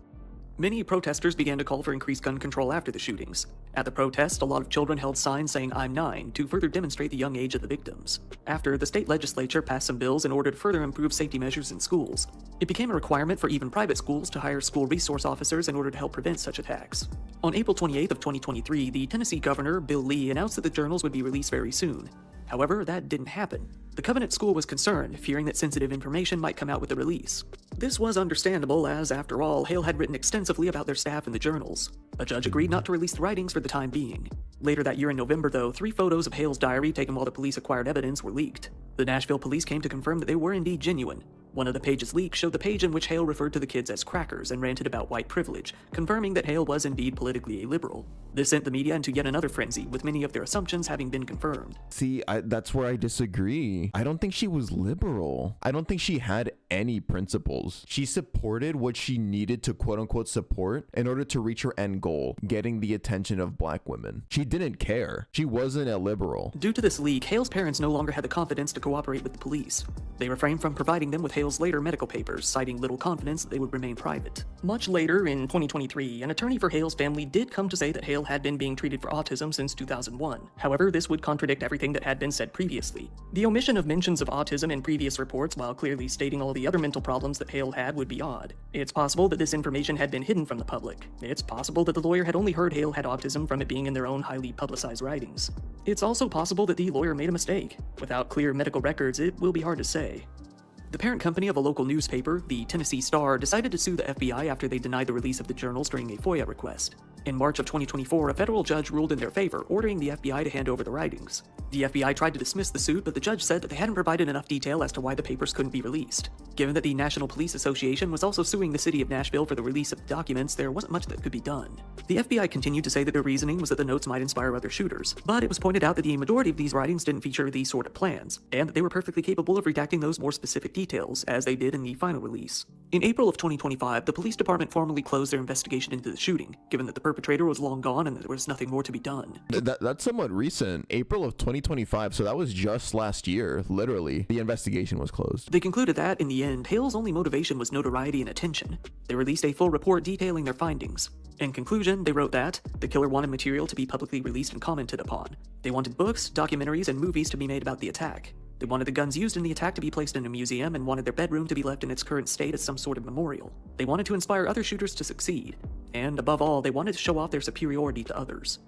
Many protesters began to call for increased gun control after the shootings. At the protest, a lot of children held signs saying "I'm 9" to further demonstrate the young age of the victims. After, the state legislature passed some bills in order to further improve safety measures in schools. It became a requirement for even private schools to hire school resource officers in order to help prevent such attacks. On April 28th of 2023, the Tennessee governor, Bill Lee, announced that the journals would be released very soon. However, that didn't happen. The Covenant School was concerned, fearing that sensitive information might come out with the release. This was understandable, as after all, Hale had written extensively about their staff in the journals. A judge agreed not to release the writings for the time being. Later that year in November, though, 3 photos of Hale's diary taken while the police acquired evidence were leaked. The Nashville police came to confirm that they were indeed genuine. One of the pages leaked showed the page in which Hale referred to the kids as crackers and ranted about white privilege, confirming that Hale was indeed politically a liberal. This sent the media into yet another frenzy, with many of their assumptions having been confirmed. See, that's where I disagree. I don't think she was liberal. I don't think she had any principles. She supported what she needed to quote-unquote support in order to reach her end goal, getting the attention of black women. She didn't care. She wasn't a liberal. Due to this leak, Hale's parents no longer had the confidence to cooperate with the police. They refrained from providing them with Hale's later medical papers, citing little confidence that they would remain private. Much later, in 2023, an attorney for Hale's family did come to say that Hale had been being treated for autism since 2001. However, this would contradict everything that had been said previously. The omission of mentions of autism in previous reports, while clearly stating all the other mental problems that Hale had, would be odd. It's possible that this information had been hidden from the public. It's possible that the lawyer had only heard Hale had autism from it being in their own highly publicized writings. It's also possible that the lawyer made a mistake. Without clear medical records, it will be hard to say. The parent company of a local newspaper, the Tennessee Star, decided to sue the FBI after they denied the release of the journals during a FOIA request. In March of 2024, a federal judge ruled in their favor, ordering the FBI to hand over the writings. The FBI tried to dismiss the suit, but the judge said that they hadn't provided enough detail as to why the papers couldn't be released. Given that the National Police Association was also suing the city of Nashville for the release of the documents, there wasn't much that could be done. The FBI continued to say that their reasoning was that the notes might inspire other shooters, but it was pointed out that the majority of these writings didn't feature these sort of plans, and that they were perfectly capable of redacting those more specific details, as they did in the final release. In April of 2025, the police department formally closed their investigation into the shooting, given that the perpetrator was long gone and there was nothing more to be done. That's somewhat recent. April of 2025, so that was just last year, literally. The investigation was closed. They concluded that, in the end, Hale's only motivation was notoriety and attention. They released a full report detailing their findings. In conclusion, they wrote that the killer wanted material to be publicly released and commented upon. They wanted books, documentaries, and movies to be made about the attack. They wanted the guns used in the attack to be placed in a museum and wanted their bedroom to be left in its current state as some sort of memorial. They wanted to inspire other shooters to succeed. And above all, they wanted to show off their superiority to others.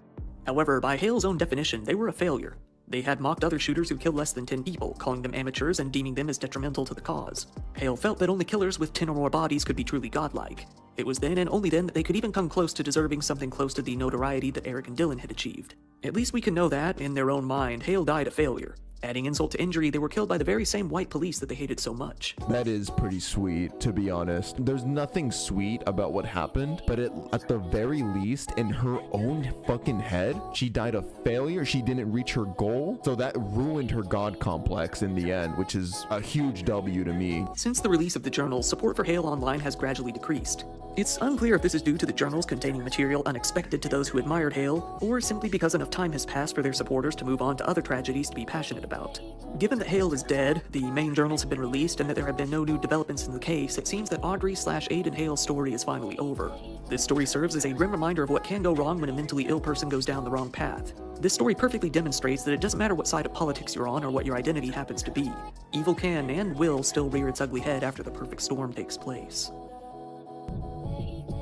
However, by Hale's own definition, they were a failure. They had mocked other shooters who killed less than 10 people, calling them amateurs and deeming them as detrimental to the cause. Hale felt that only killers with 10 or more bodies could be truly godlike. It was then and only then that they could even come close to deserving something close to the notoriety that Eric and Dylan had achieved. At least we can know that, in their own mind, Hale died a failure. Adding insult to injury, they were killed by the very same white police that they hated so much. That is pretty sweet, to be honest. There's nothing sweet about what happened, but at the very least, in her own fucking head, she died a failure. She didn't reach her goal, so that ruined her god complex in the end, which is a huge W to me. Since the release of the journal, support for Hale online has gradually decreased. It's unclear if this is due to the journals containing material unexpected to those who admired Hale, or simply because enough time has passed for their supporters to move on to other tragedies to be passionate about. Given that Hale is dead, the main journals have been released, and that there have been no new developments in the case, it seems that Audrey/Aiden Hale's story is finally over. This story serves as a grim reminder of what can go wrong when a mentally ill person goes down the wrong path. This story perfectly demonstrates that it doesn't matter what side of politics you're on or what your identity happens to be. Evil can and will still rear its ugly head after the perfect storm takes place.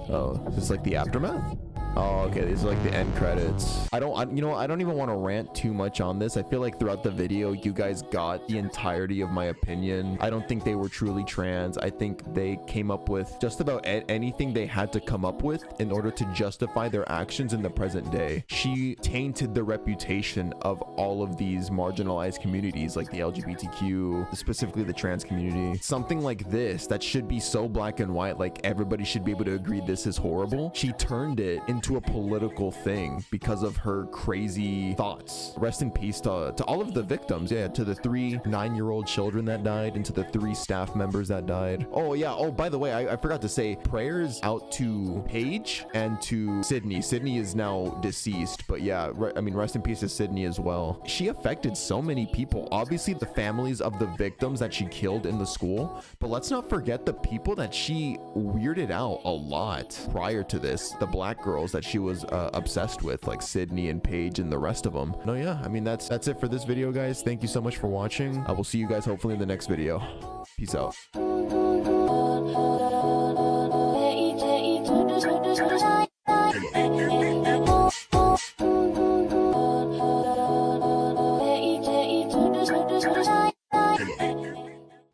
Oh, this is like the aftermath? Oh, okay, these are like the end credits. I don't even want to rant too much on this. I feel like throughout the video, you guys got the entirety of my opinion. I don't think they were truly trans. I think they came up with just about anything they had to come up with in order to justify their actions in the present day. She tainted the reputation of all of these marginalized communities, like the LGBTQ, specifically the trans community. Something like this that should be so black and white, like everybody should be able to agree this is horrible. She turned it into a political thing because of her crazy thoughts. Rest in peace to all of the victims. Yeah, to the 3 9-year-old children that died and to the 3 staff members that died. Oh yeah, oh by the way, I forgot to say, prayers out to Paige and to Sydney. Sydney is now deceased, but yeah, I mean, rest in peace to Sydney as well. She affected so many people. Obviously the families of the victims that she killed in the school, but let's not forget the people that she weirded out a lot prior to this. The black girls that she was obsessed with, like Sydney and Paige and the rest of them. No, yeah, I mean, that's it for this video, guys. Thank you so much for watching. I will see you guys hopefully in the next video. Peace out.